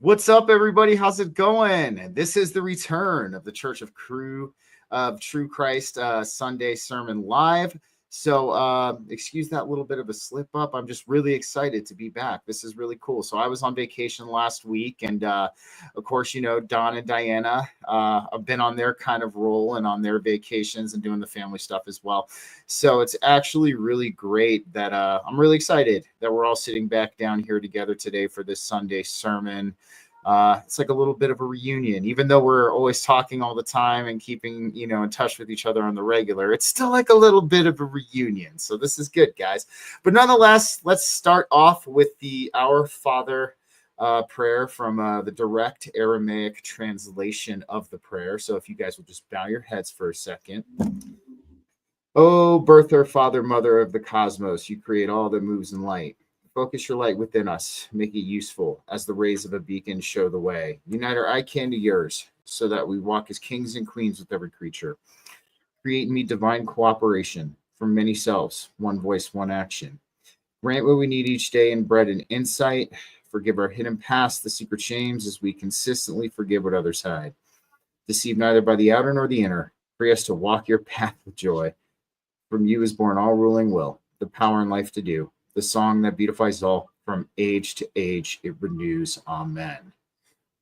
What's up, everybody? How's it going? This is the return of the Church of True Christ Sunday Sermon Live. So excuse that little bit of a slip up. I'm just really excited to be back. This is really cool. So I was on vacation last week, and of course, you know, Don and Diana have been on their kind of role and on their vacations and doing the family stuff as well. So it's actually really great that I'm really excited that we're all sitting back down here together today for this Sunday sermon. It's like a little bit of a reunion, even though we're always talking all the time and keeping, you know, in touch with each other on the regular. It's still like a little bit of a reunion. So this is good, guys. But nonetheless, let's start off with the Our Father prayer from the direct Aramaic translation of the prayer. So if you guys will just bow your heads for a second. Oh, birther, father, mother of the cosmos, you create all that moves in light. Focus your light within us, make it useful as the rays of a beacon show the way. Unite our eye can to yours so that we walk as kings and queens with every creature. Create in me divine cooperation from many selves, one voice, one action. Grant what we need each day in bread and insight. Forgive our hidden past, the secret shames, as we consistently forgive what others hide. Deceived neither by the outer nor the inner, free us to walk your path with joy. From you is born all ruling will, the power and life to do. The song that beautifies all, from age to age, it renews. Amen.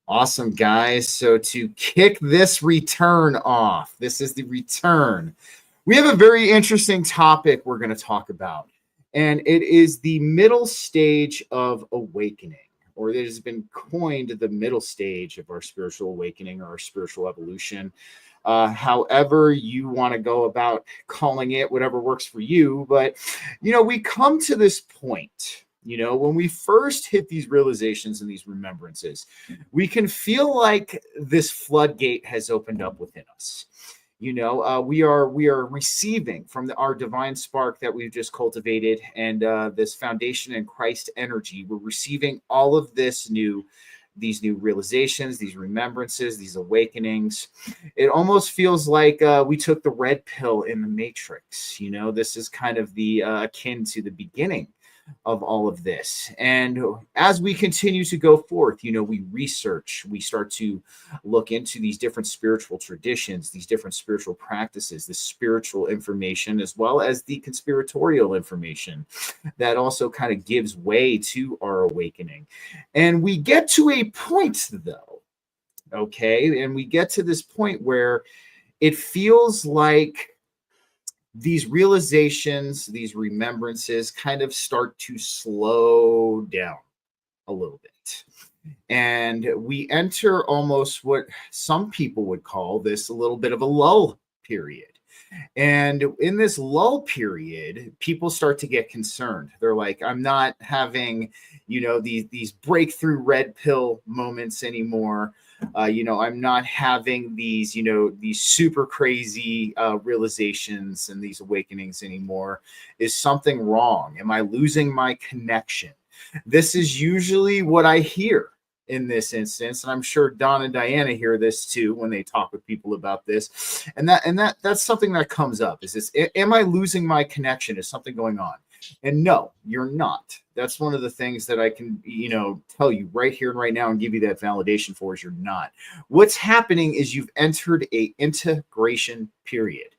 Awesome, guys. So to kick this return off, this is the return. We have a very interesting topic we're going to talk about, and it is the middle stage of awakening, or it has been coined the middle stage of our spiritual awakening or our spiritual evolution. However you want to go about calling it, whatever works for you. But, you know, we come to this point, you know, when we first hit these realizations and these remembrances, we can feel like this floodgate has opened up within us. You know, we are receiving from our divine spark that we've just cultivated, and this foundation in Christ energy. We're receiving all of these new realizations, these remembrances, these awakenings. It almost feels like we took the red pill in the Matrix. You know, this is kind of the akin to the beginning of all of this. And as we continue to go forth, you know, we research, we start to look into these different spiritual traditions, these different spiritual practices, the spiritual information, as well as the conspiratorial information that also kind of gives way to our awakening. And we get to a point, though, okay, and we get to this point where it feels like these realizations, these remembrances kind of start to slow down a little bit. And we enter almost what some people would call this a little bit of a lull period. And in this lull period, people start to get concerned. They're like, I'm not having, you know, these breakthrough red pill moments anymore. You know, I'm not having these, you know, these super crazy realizations and these awakenings anymore. Is something wrong? Am I losing my connection? This is usually what I hear in this instance, and I'm sure Don and Diana hear this too when they talk with people about this. And that's something that comes up. Is this? Am I losing my connection? Is something going on? And no, you're not. That's one of the things that I can, you know, tell you right here and right now and give you that validation for is you're not. What's happening is you've entered a integration period.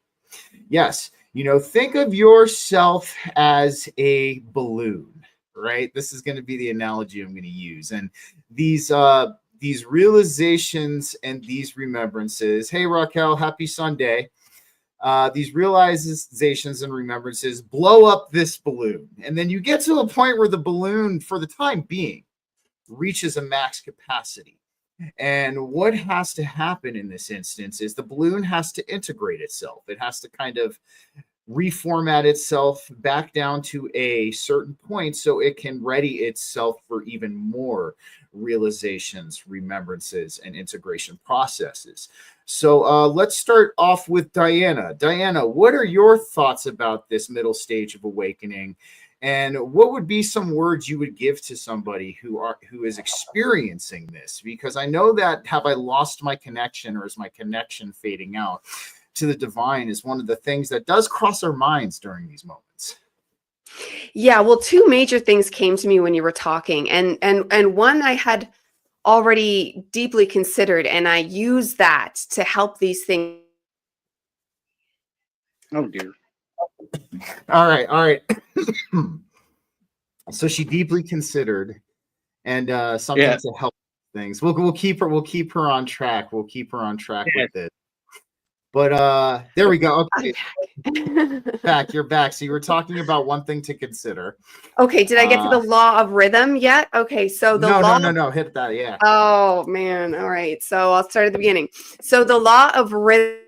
Yes, you know, think of yourself as a balloon, right? This is going to be the analogy I'm going to use. And these realizations and these remembrances. Hey, Raquel, happy Sunday. These realizations and remembrances blow up this balloon. And then you get to a point where the balloon, for the time being, reaches a max capacity. And what has to happen in this instance is the balloon has to integrate itself. It has to kind of reformat itself back down to a certain point so it can ready itself for even more realizations, remembrances, and integration processes. So let's start off with Diana. Diana, what are your thoughts about this middle stage of awakening? And what would be some words you would give to somebody who is experiencing this? Because I know that have I lost my connection, or is my connection fading out to the divine, is one of the things that does cross our minds during these moments. Yeah, well, two major things came to me when you were talking, and one I had already deeply considered, and I use that to help these things. Oh dear. All right. So she deeply considered, and something to help things. We'll keep her on track. We'll keep her on track with this. But there we go. Okay. You're back. So you were talking about one thing to consider. Okay, did I get to the law of rhythm yet? Okay, so the no, hit that, yeah. Oh man, all right. So I'll start at the beginning. So the law of rhythm,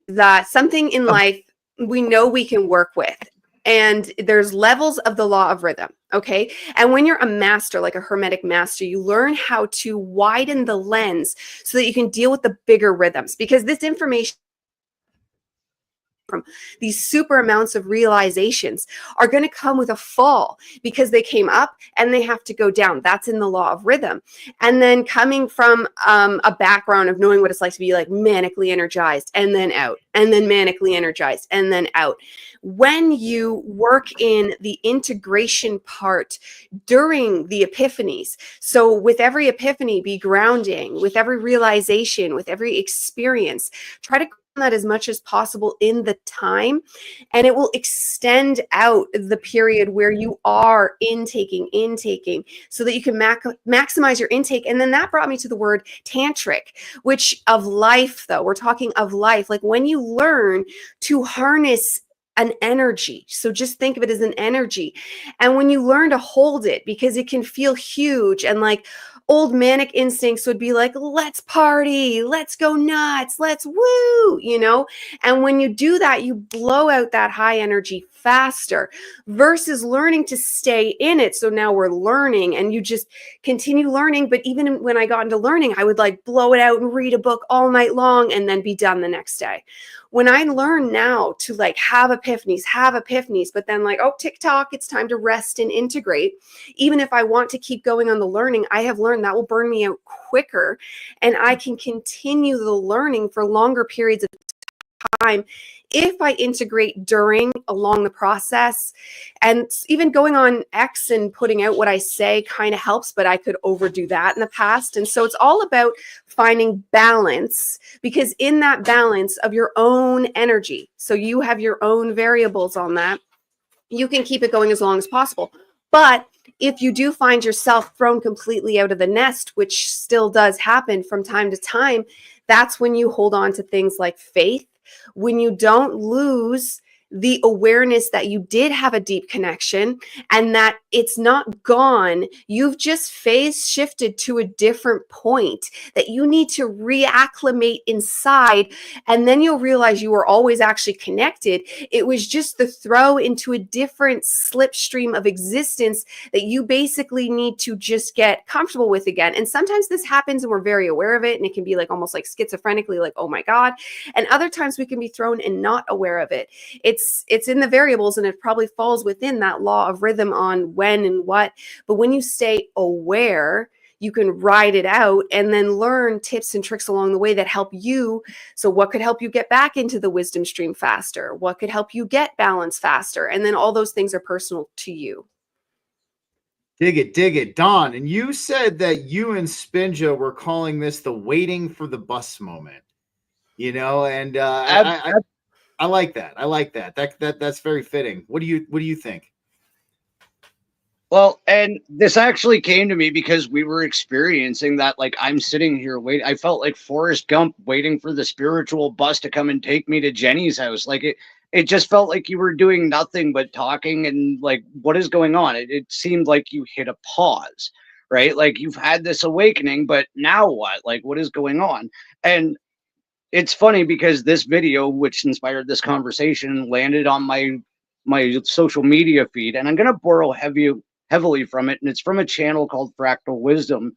that something in life we know we can work with. And there's levels of the law of rhythm, okay? And when you're a master, like a hermetic master, you learn how to widen the lens so that you can deal with the bigger rhythms, because this information from these super amounts of realizations are going to come with a fall, because they came up and they have to go down. That's in the law of rhythm. And then coming from a background of knowing what it's like to be like manically energized and then out, and then manically energized and then out. When you work in the integration part during the epiphanies, so with every epiphany, be grounding, with every realization, with every experience, try to that as much as possible in the time, and it will extend out the period where you are intaking so that you can maximize your intake. And then that brought me to the word tantric, which of life, though we're talking of life, like when you learn to harness an energy. So just think of it as an energy. And when you learn to hold it, because it can feel huge, and like old manic instincts would be like, let's party, let's go nuts, let's woo, you know? And when you do that, you blow out that high energy faster versus learning to stay in it. So now we're learning and you just continue learning. But even when I got into learning, I would like blow it out and read a book all night long and then be done the next day. When I learn now to like have epiphanies, but then like, oh, TikTok, it's time to rest and integrate. Even if I want to keep going on the learning, I have learned that will burn me out quicker, and I can continue the learning for longer periods of time if I integrate along the process. And even going on X and putting out what I say kind of helps, but I could overdo that in the past. And so it's all about finding balance, because in that balance of your own energy, so you have your own variables on that, you can keep it going as long as possible. But if you do find yourself thrown completely out of the nest, which still does happen from time to time, that's when you hold on to things like faith, when you don't lose the awareness that you did have a deep connection and that it's not gone. You've just phase shifted to a different point that you need to reacclimate inside. And then you'll realize you were always actually connected. It was just the throw into a different slipstream of existence that you basically need to just get comfortable with again. And sometimes this happens and we're very aware of it. And it can be like almost like schizophrenically, like, oh my God. And other times we can be thrown and not aware of it. It's in the variables, and it probably falls within that law of rhythm on when and what. But when you stay aware, you can ride it out and then learn tips and tricks along the way that help you. So what could help you get back into the wisdom stream faster? What could help you get balance faster? And then all those things are personal to you. Dig it. Dawn, and you said that you and Spinja were calling this the waiting for the bus moment, you know, and I like that. That's very fitting. What do you think? Well, and this actually came to me because we were experiencing that. Like, I'm sitting here waiting. I felt like Forrest Gump waiting for the spiritual bus to come and take me to Jenny's house. Like it just felt like you were doing nothing but talking and like, what is going on? It seemed like you hit a pause, right? Like you've had this awakening, but now what? Like, what is going on? And it's funny because this video, which inspired this conversation, landed on my social media feed, and I'm going to borrow heavily from it. And it's from a channel called Fractal Wisdom.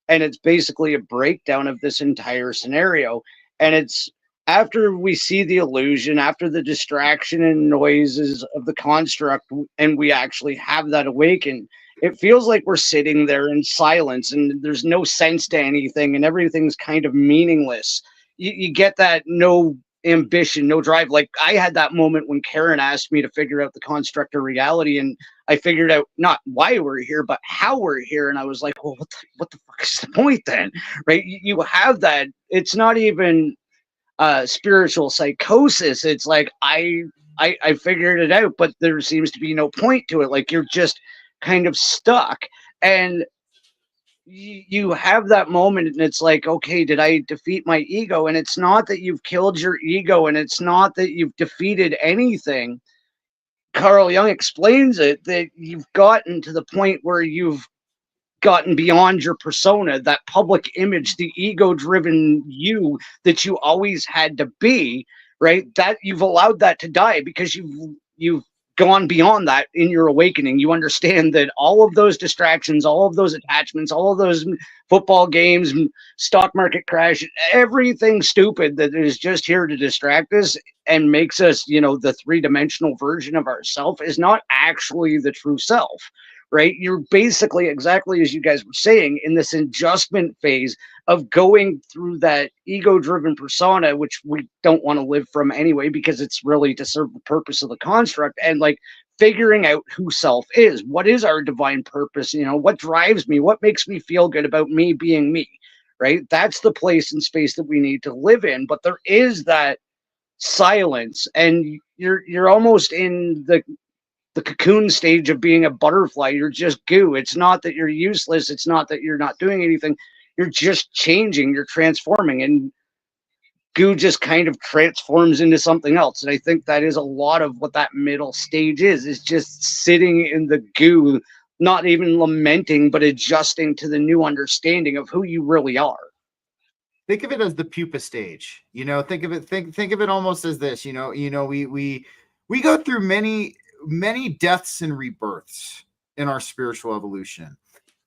And it's basically a breakdown of this entire scenario. And it's after we see the illusion, after the distraction and noises of the construct, and we actually have that awaken, it feels like we're sitting there in silence and there's no sense to anything and everything's kind of meaningless. You get that no ambition, no drive. Like I had that moment when Karen asked me to figure out the construct of reality, and I figured out not why we're here, but how we're here. And I was like, well, what the fuck is the point then? Right? You have that. It's not even spiritual psychosis. It's like, I figured it out, but there seems to be no point to it. Like you're just kind of stuck. And you have that moment and it's like, okay, did I defeat my ego? And it's not that you've killed your ego, and it's not that you've defeated anything. Carl Jung explains it, that you've gotten to the point where you've gotten beyond your persona, that public image, the ego driven you that you always had to be, right? That you've allowed that to die because you've gone beyond that in your awakening. You understand that all of those distractions, all of those attachments, all of those football games, stock market crash, everything stupid that is just here to distract us and makes us, the three-dimensional version of ourself is not actually the true self, right? You're basically, exactly as you guys were saying, in this adjustment phase of going through that ego-driven persona, which we don't want to live from anyway, because it's really to serve the purpose of the construct, and like figuring out who self is. What is our divine purpose? What drives me? What makes me feel good about me being me, right? That's the place and space that we need to live in. But there is that silence, and you're almost in the cocoon stage of being a butterfly. You're just goo. It's not that you're useless. It's not that you're not doing anything. You're just changing. You're transforming, and goo just kind of transforms into something else. And I think that is a lot of what that middle stage is just sitting in the goo, not even lamenting, but adjusting to the new understanding of who you really are. Think of it as the pupa stage. Think of it almost as this. We go through many deaths and rebirths in our spiritual evolution.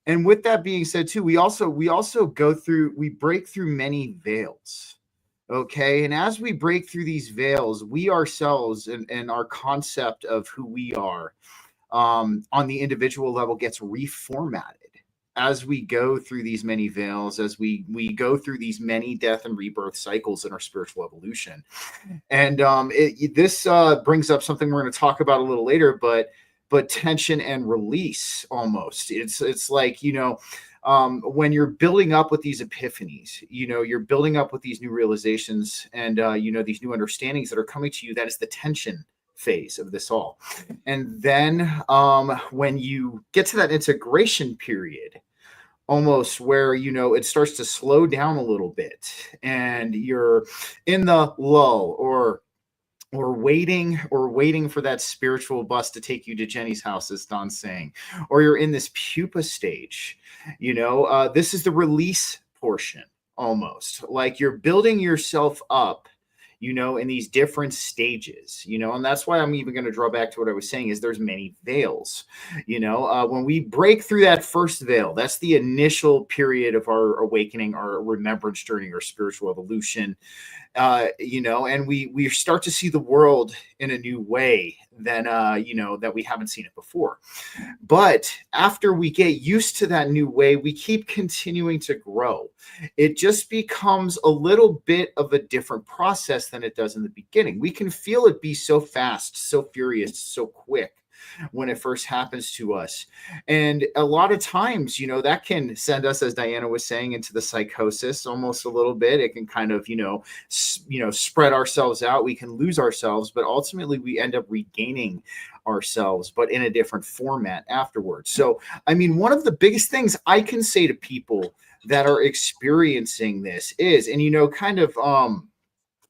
And with that being said too, we break through many veils. Okay. And as we break through these veils, we ourselves and our concept of who we are on the individual level gets reformatted as we go through these many veils, as we go through these many death and rebirth cycles in our spiritual evolution. And this brings up something we're going to talk about a little later, but tension and release almost. It's like, when you're building up with these epiphanies, you're building up with these new realizations and, these new understandings that are coming to you. That is the tension phase of this all. And then when you get to that integration period, almost where, it starts to slow down a little bit and you're in the lull or waiting for that spiritual bus to take you to Jenny's house, as Don's saying, or you're in this pupa stage, this is the release portion, almost like you're building yourself up, in these different stages, and that's why I'm even going to draw back to what I was saying is there's many veils, when we break through that first veil, that's the initial period of our awakening, our remembrance journey, our spiritual evolution, and we start to see the world in a new way than, that we haven't seen it before. But after we get used to that new way, we keep continuing to grow. It just becomes a little bit of a different process than it does in the beginning. We can feel it be so fast, so furious, so quick when it first happens to us. And a lot of times, that can send us, as Diana was saying, into the psychosis almost a little bit. It can kind of, spread ourselves out. We can lose ourselves, but ultimately we end up regaining ourselves, but in a different format afterwards. So, one of the biggest things I can say to people that are experiencing this is, and,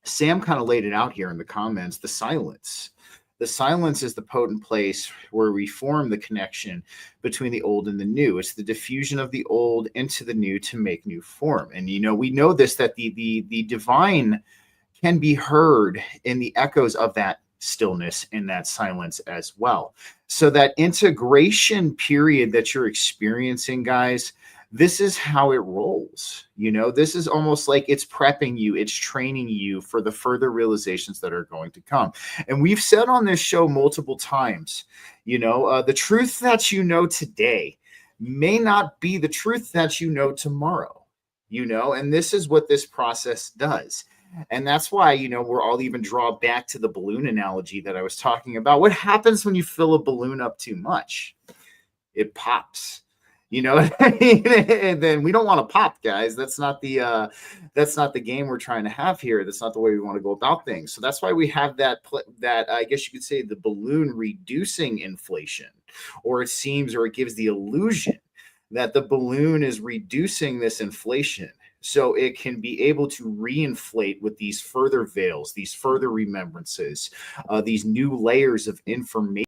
Sam kind of laid it out here in the comments, the silence. The silence is the potent place where we form the connection between the old and the new. It's the diffusion of the old into the new to make new form. And, we know this, that the divine can be heard in the echoes of that stillness and that silence as well. So that integration period that you're experiencing, guys, this is how it rolls. This is almost like it's prepping you, it's training you for the further realizations that are going to come. And we've said on this show multiple times, the truth that today may not be the truth that tomorrow, and this is what this process does. And that's why, we're all even draw back to the balloon analogy that I was talking about. What happens when you fill a balloon up too much? It pops. What I mean? And then we don't want to pop, guys. That's not the game we're trying to have here. That's not the way we want to go about things. So that's why we have that I guess you could say the balloon reducing inflation, or it gives the illusion that the balloon is reducing this inflation, so it can be able to reinflate with these further veils, these further remembrances, these new layers of information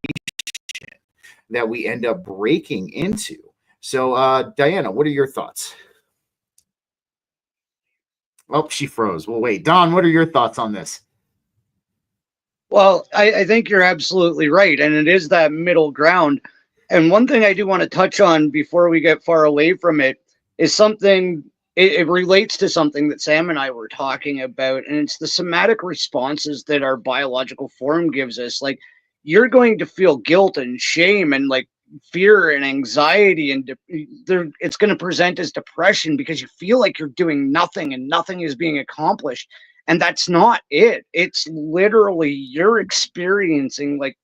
that we end up breaking into. So, Diana, what are your thoughts? Oh, she froze. Well, wait, Don, what are your thoughts on this? Well, I think you're absolutely right. And it is that middle ground. And one thing I do want to touch on before we get far away from it is something, it relates to something that Sam and I were talking about. And it's the somatic responses that our biological form gives us. Like, you're going to feel guilt and shame and like fear and anxiety, and it's going to present as depression because you feel like you're doing nothing and nothing is being accomplished. And that's not it. It's literally you're experiencing like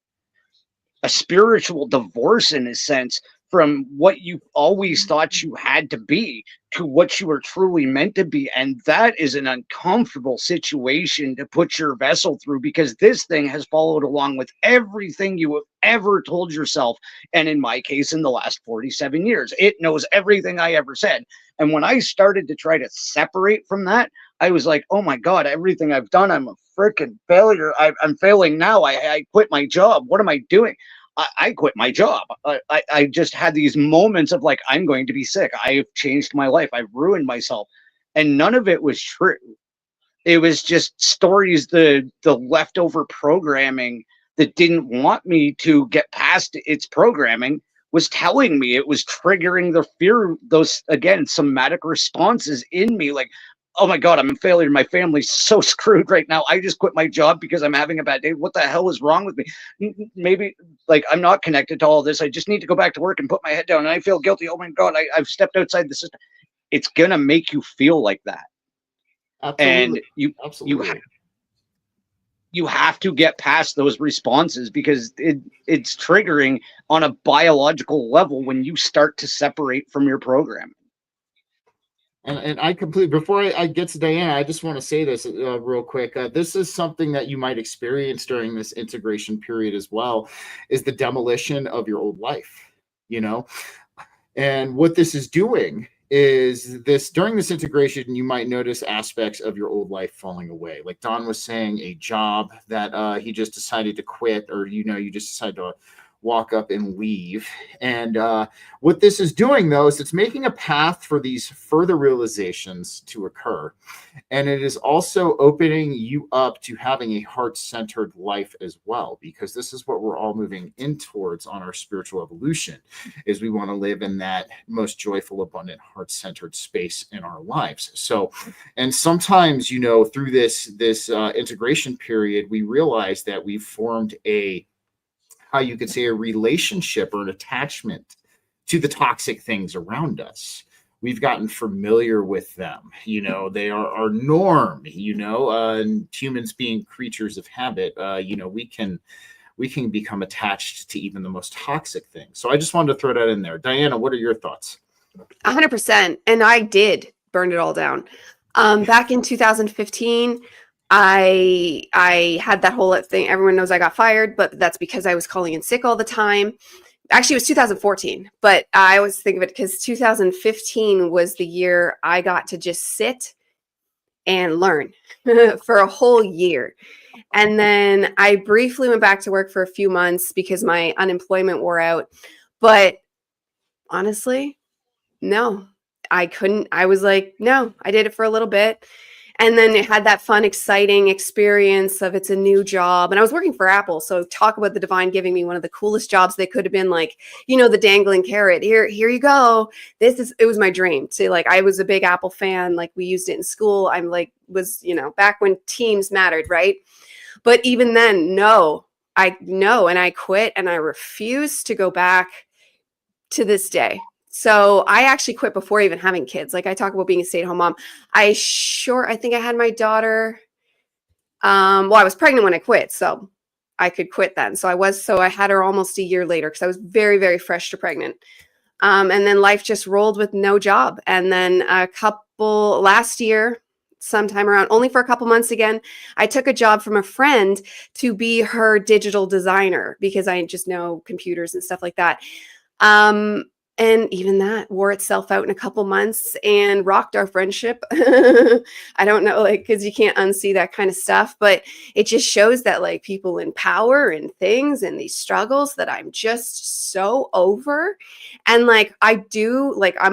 a spiritual divorce in a sense from what you always thought you had to be to what you were truly meant to be. And that is an uncomfortable situation to put your vessel through, because this thing has followed along with everything you have ever told yourself. And in my case, in the last 47 years, it knows everything I ever said. And when I started to try to separate from that, I was like, oh my God, everything I've done, I'm a freaking failure. I'm failing now. I quit my job. What am I doing? I quit my job. I just had these moments of like, I'm going to be sick. I've changed my life. I've ruined myself. And none of it was true. It was just stories, the leftover programming that didn't want me to get past its programming was telling me. It was triggering the fear, those, again, somatic responses in me. Like, oh my God, I'm a failure. My family's so screwed right now. I just quit my job because I'm having a bad day. What the hell is wrong with me? Maybe like I'm not connected to all this. I just need to go back to work and put my head down, and I feel guilty. Oh my God, I've stepped outside the system. It's going to make you feel like that. Absolutely. And you have to get past those responses, because it's triggering on a biological level when you start to separate from your programming. And I completely, before I get to Diana, I just want to say this real quick. This is something that you might experience during this integration period as well, is the demolition of your old life, And what this is doing is during this integration, you might notice aspects of your old life falling away. Like Don was saying, a job that he just decided to quit, or, you just decided to walk up and leave. And what this is doing, though, is it's making a path for these further realizations to occur. And it is also opening you up to having a heart-centered life as well, because this is what we're all moving in towards on our spiritual evolution, is we want to live in that most joyful, abundant, heart-centered space in our lives. So, and sometimes, through this integration period, we realize that we've formed how you could say a relationship or an attachment to the toxic things around us. We've gotten familiar with them. They are our norm, and humans being creatures of habit, we can become attached to even the most toxic things. So I just wanted to throw that in there. Diana, what are your thoughts? 100%. And I did burn it all down. Back in 2015, I had that whole thing. Everyone knows I got fired, but that's because I was calling in sick all the time. Actually, it was 2014, but I always think of it because 2015 was the year I got to just sit and learn for a whole year. And then I briefly went back to work for a few months because my unemployment wore out. But honestly, no, I couldn't. I was like, no, I did it for a little bit. And then it had that fun, exciting experience of it's a new job. And I was working for Apple. So talk about the divine giving me one of the coolest jobs they could have been, like, the dangling carrot. Here you go. It was my dream. So like, I was a big Apple fan. Like, we used it in school. I'm like, back when Teams mattered, right? But even then, and I quit, and I refused to go back to this day. So I actually quit before even having kids. Like, I talk about being a stay-at-home mom. I think I had my daughter Well, I was pregnant when I quit, so I could quit then. So I had her almost a year later because I was very, very fresh to pregnant. And then life just rolled with no job. And then last year, sometime around, only for a couple months again, I took a job from a friend to be her digital designer because I just know computers and stuff like that. And even that wore itself out in a couple months and rocked our friendship. I don't know, like, because you can't unsee that kind of stuff, but it just shows that like people in power and things and these struggles that I'm just so over. And like, I'm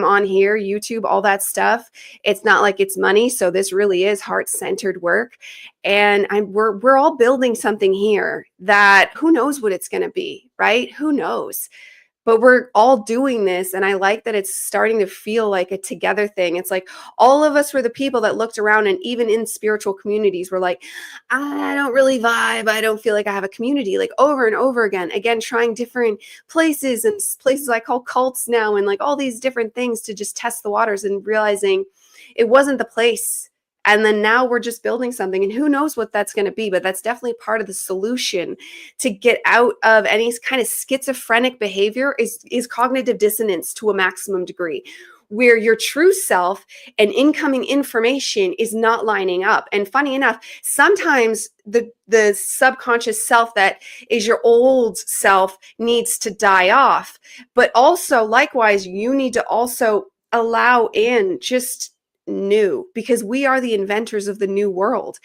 on here, YouTube, all that stuff. It's not like it's money. So this really is heart-centered work. And we're all building something here that who knows what it's going to be, right? Who knows? But we're all doing this. And I like that it's starting to feel like a together thing. It's like all of us were the people that looked around, and even in spiritual communities were like, I don't really vibe. I don't feel like I have a community, like over and over again, trying different places and places I call cults now, and like all these different things to just test the waters, and realizing it wasn't the place. And then now we're just building something, and who knows what that's going to be, but that's definitely part of the solution to get out of any kind of schizophrenic behavior is cognitive dissonance to a maximum degree, where your true self and incoming information is not lining up. And funny enough, sometimes the subconscious self that is your old self needs to die off, but also likewise, you need to also allow in just new, because we are the inventors of the new world.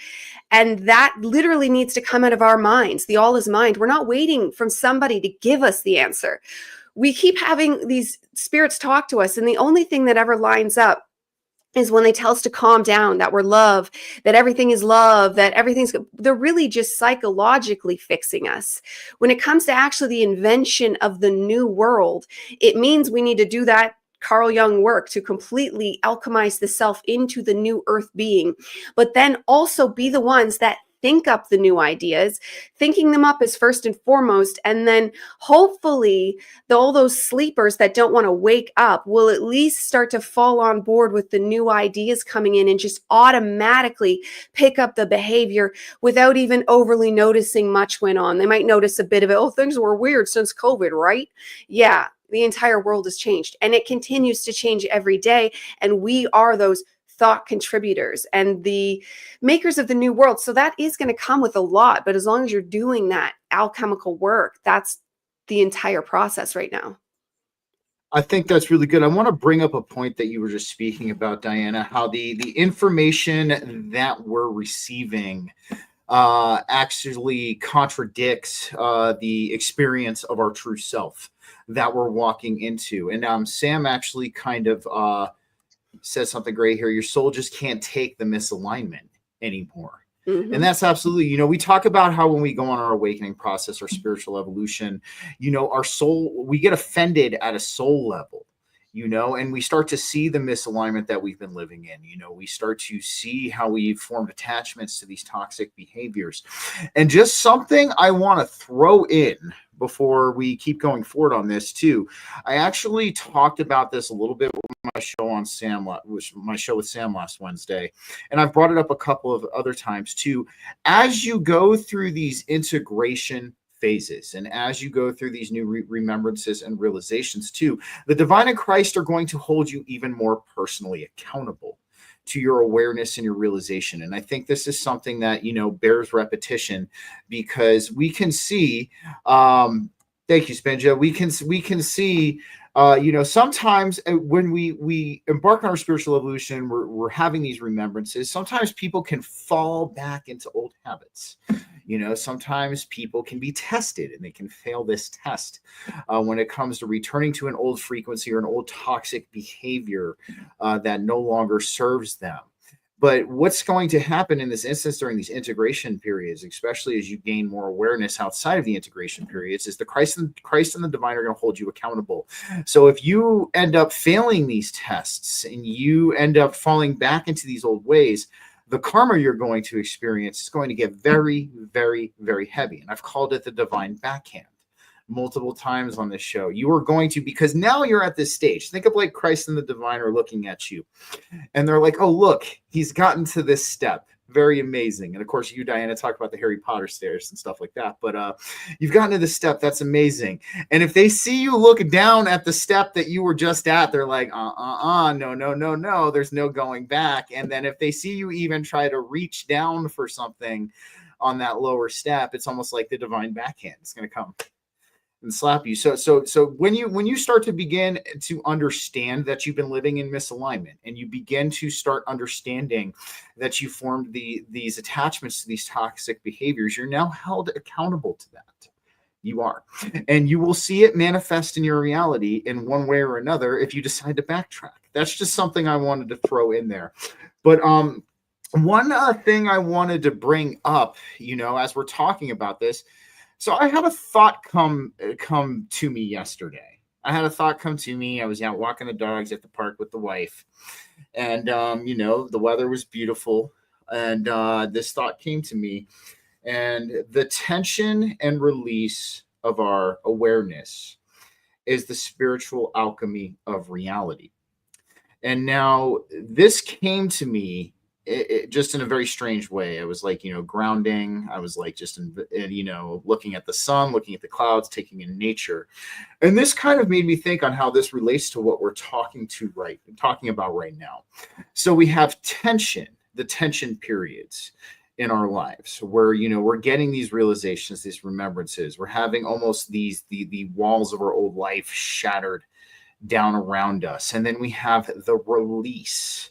And that literally needs to come out of our minds. The all is mind. We're not waiting from somebody to give us the answer. We keep having these spirits talk to us, and the only thing that ever lines up is when they tell us to calm down, that we're love, that everything is love, that they're really just psychologically fixing us. When it comes to actually the invention of the new world, it means we need to do that Carl Jung work to completely alchemize the self into the new earth being, but then also be the ones that think up the new ideas, thinking them up as first and foremost. And then hopefully all those sleepers that don't want to wake up will at least start to fall on board with the new ideas coming in, and just automatically pick up the behavior without even overly noticing much went on. They might notice a bit of it. Oh, things were weird since COVID, right? Yeah. The entire world has changed, and it continues to change every day. And we are those thought contributors and the makers of the new world. So that is going to come with a lot, but as long as you're doing that alchemical work, that's the entire process right now. I think that's really good. I want to bring up a point that you were just speaking about, Diana, how the information that we're receiving actually contradicts the experience of our true self that we're walking into. And Sam actually kind of says something great here. Your soul just can't take the misalignment anymore. Mm-hmm. And that's absolutely, we talk about how when we go on our awakening process, our spiritual evolution, our soul, we get offended at a soul level, and we start to see the misalignment that we've been living in. We start to see how we've formed attachments to these toxic behaviors. And just something I want to throw in before we keep going forward on this too. I actually talked about this a little bit with my show with Sam last Wednesday, and I've brought it up a couple of other times too. As you go through these integration phases, and as you go through these new remembrances and realizations too, the divine and Christ are going to hold you even more personally accountable to your awareness and your realization. And I think this is something that, bears repetition, because we can see, thank you, Spenja. We can see, sometimes when we embark on our spiritual evolution, we're having these remembrances. Sometimes people can fall back into old habits. Sometimes people can be tested and they can fail this test when it comes to returning to an old frequency or an old toxic behavior that no longer serves them. But what's going to happen in this instance during these integration periods, especially as you gain more awareness outside of the integration periods, is the Christ and the divine are going to hold you accountable. So if you end up failing these tests and you end up falling back into these old ways, the karma you're going to experience is going to get very, very, very heavy. And I've called it the divine backhand multiple times on this show. You are going to, because now you're at this stage. Think of like Christ and the divine are looking at you and they're like, oh, look, he's gotten to this step. Very amazing. And of course, you, Diana, talk about the Harry Potter stairs and stuff like that. But you've gotten to the step. That's amazing. And if they see you look down at the step that you were just at, they're like, no, there's no going back. And then if they see you even try to reach down for something on that lower step, it's almost like the divine backhand. It's going to come and slap you. So when you start to begin to understand that you've been living in misalignment, and you begin to start understanding that you formed these attachments to these toxic behaviors, you're now held accountable to that. You are, and you will see it manifest in your reality in one way or another if you decide to backtrack. That's just something I wanted to throw in there. But one thing I wanted to bring up, as we're talking about this. So I had a thought come to me yesterday. I was out walking the dogs at the park with the wife, and the weather was beautiful, and this thought came to me, and the tension and release of our awareness is the spiritual alchemy of reality. And now this came to me just in a very strange way. I was like, grounding. I was like, just looking at the sun, looking at the clouds, taking in nature. And this kind of made me think on how this relates to what we're talking about right now. So we have the tension periods in our lives where, we're getting these realizations, these remembrances. We're having almost the walls of our old life shattered down around us. And then we have the release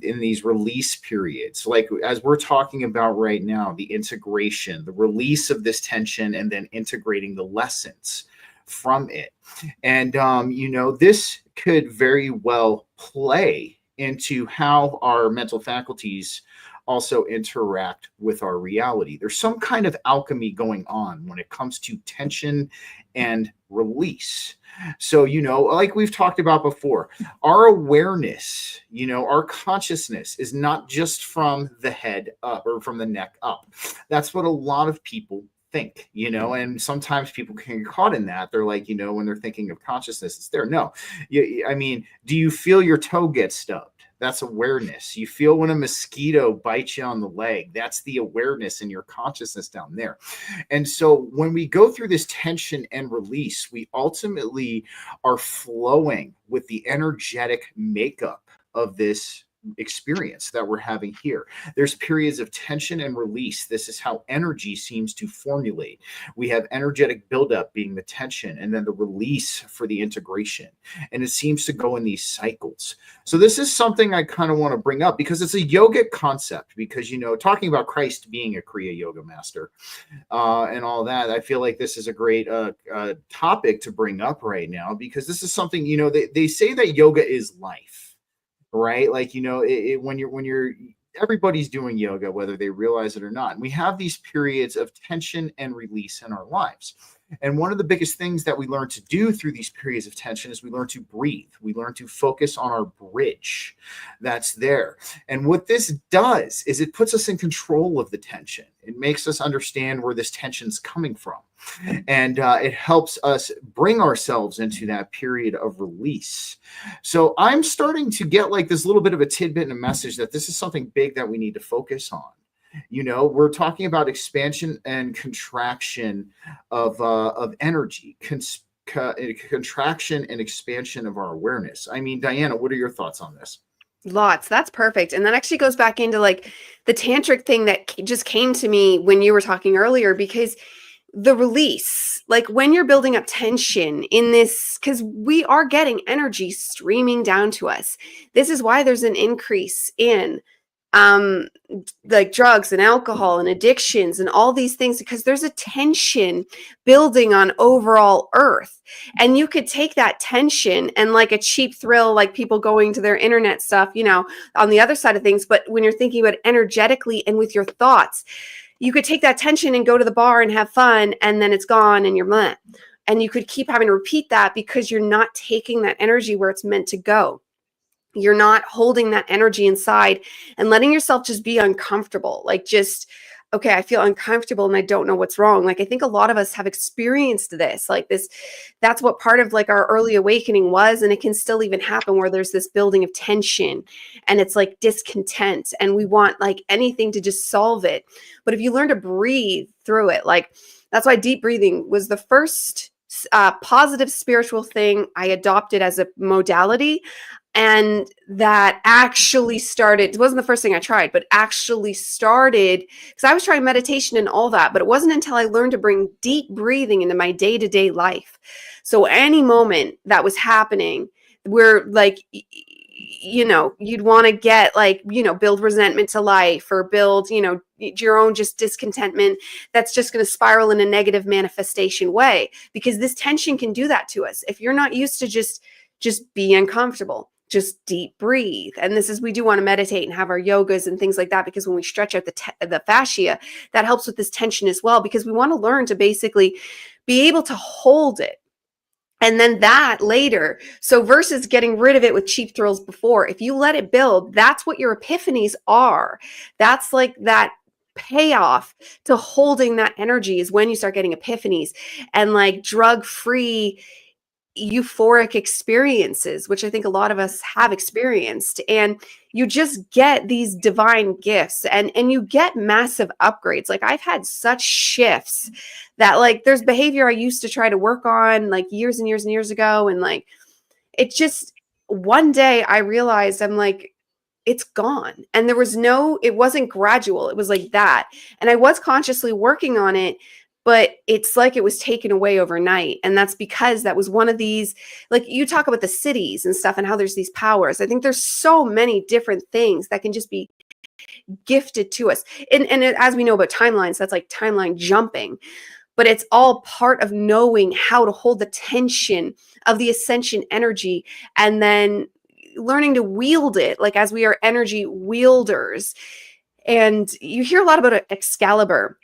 in these release periods, like as we're talking about right now, the integration, the release of this tension, and then integrating the lessons from it. And, this could very well play into how our mental faculties also interact with our reality. There's some kind of alchemy going on when it comes to tension and release. So, like we've talked about before, our awareness, our consciousness is not just from the head up or from the neck up. That's what a lot of people think, and sometimes people can get caught in that. They're like, when they're thinking of consciousness, it's there. No, do you feel your toe get stubbed? That's awareness. You feel when a mosquito bites you on the leg. That's the awareness in your consciousness down there. And so when we go through this tension and release, we ultimately are flowing with the energetic makeup of this experience that we're having here. There's periods of tension and release. This is how energy seems to formulate. We have energetic buildup being the tension, and then the release for the integration. And it seems to go in these cycles. So this is something I kind of want to bring up because it's a yogic concept, because, talking about Christ being a Kriya Yoga master and all that, I feel like this is a great topic to bring up right now, because this is something, they say that yoga is life. Right? Like, when you're everybody's doing yoga, whether they realize it or not. And we have these periods of tension and release in our lives. And one of the biggest things that we learn to do through these periods of tension is we learn to breathe. We learn to focus on our bridge that's there. And what this does is it puts us in control of the tension. It makes us understand where this tension's coming from. And it helps us bring ourselves into that period of release. So I'm starting to get like this little bit of a tidbit and a message that this is something big that we need to focus on. We're talking about expansion and contraction of energy, contraction and expansion of our awareness. I mean, Diana, what are your thoughts on this? Lots. That's perfect. And that actually goes back into like the tantric thing that just came to me when you were talking earlier, because the release, like when you're building up tension in this, because we are getting energy streaming down to us. This is why there's an increase in like drugs and alcohol and addictions and all these things, because there's a tension building on overall earth. And you could take that tension and like a cheap thrill, like people going to their internet stuff, on the other side of things. But when you're thinking about energetically and with your thoughts, you could take that tension and go to the bar and have fun, and then it's gone and you're bleh. And you could keep having to repeat that because you're not taking that energy where it's meant to go. You're not holding that energy inside and letting yourself just be uncomfortable, like just okay, I feel uncomfortable and I don't know what's wrong. Like, I think a lot of us have experienced this, like this, that's what part of like our early awakening was. And it can still even happen where there's this building of tension and it's like discontent and we want like anything to just solve it. But if you learn to breathe through it, like that's why deep breathing was the first positive spiritual thing I adopted as a modality. And that actually started, it wasn't the first thing I tried, but actually started because I was trying meditation and all that, but it wasn't until I learned to bring deep breathing into my day-to-day life. So any moment that was happening where like, you know, you'd want to get like, you know, build resentment to life or build, you know, your own just discontentment, that's just going to spiral in a negative manifestation way, because this tension can do that to us. If you're not used to just be uncomfortable, just deep breathe. And this is, we do want to meditate and have our yogas and things like that, because when we stretch out the fascia, that helps with this tension as well, because we want to learn to basically be able to hold it. And then that later, so versus getting rid of it with cheap thrills before, if you let it build, that's what your epiphanies are. That's like that payoff to holding that energy is when you start getting epiphanies and like drug-free euphoric experiences, which I think a lot of us have experienced. And you just get these divine gifts and you get massive upgrades. Like I've had such shifts that like there's behavior I used to try to work on like years and years and years ago. And like, it just, one day I realized I'm like, it's gone. And there was no, it wasn't gradual. It was like that. And I was consciously working on it, but it's like it was taken away overnight. And that's because that was one of these, like you talk about the cities and stuff and how there's these powers. I think there's so many different things that can just be gifted to us. And as we know about timelines, that's like timeline jumping, but it's all part of knowing how to hold the tension of the ascension energy and then learning to wield it, like as we are energy wielders. And you hear a lot about Excalibur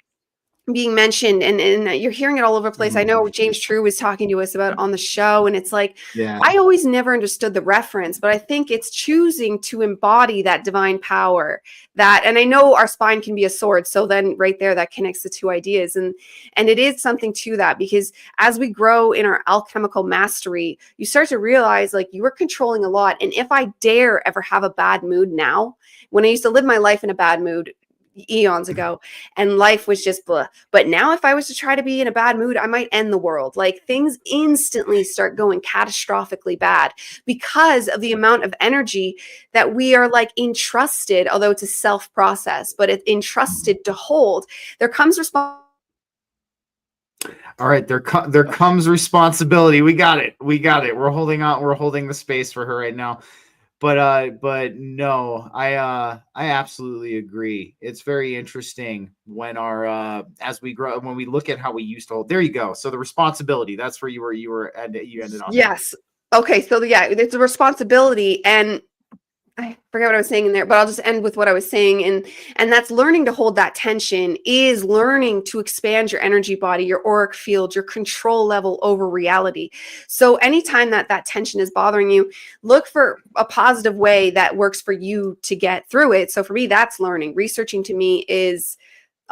being mentioned and you're hearing it all over the place. I know James True was talking to us about on the show, and it's like, I always never understood the reference, but I think it's choosing to embody that divine power that, and I know our spine can be a sword. So then right there, that connects the two ideas. And it is something to that, because as we grow in our alchemical mastery, you start to realize like you are controlling a lot. And if I dare ever have a bad mood now, when I used to live my life in a bad mood eons ago and life was just blah, but now if I was to try to be in a bad mood, I might end the world. Like things instantly start going catastrophically bad because of the amount of energy that we are like entrusted, although it's a self process, but it's entrusted to hold. There comes all right, there comes responsibility. We got it. We're holding on. We're holding the space for her right now. But no, I absolutely agree. It's very interesting when our as we grow, when we look at how we used to hold. There you go. So the responsibility, that's where you ended on. Yes. Okay. So yeah, it's a responsibility, and I forget what I was saying in there, but I'll just end with what I was saying. And that's learning to hold that tension, is learning to expand your energy body, your auric field, your control level over reality. So anytime that tension is bothering you, look for a positive way that works for you to get through it. So for me, that's learning. Researching to me is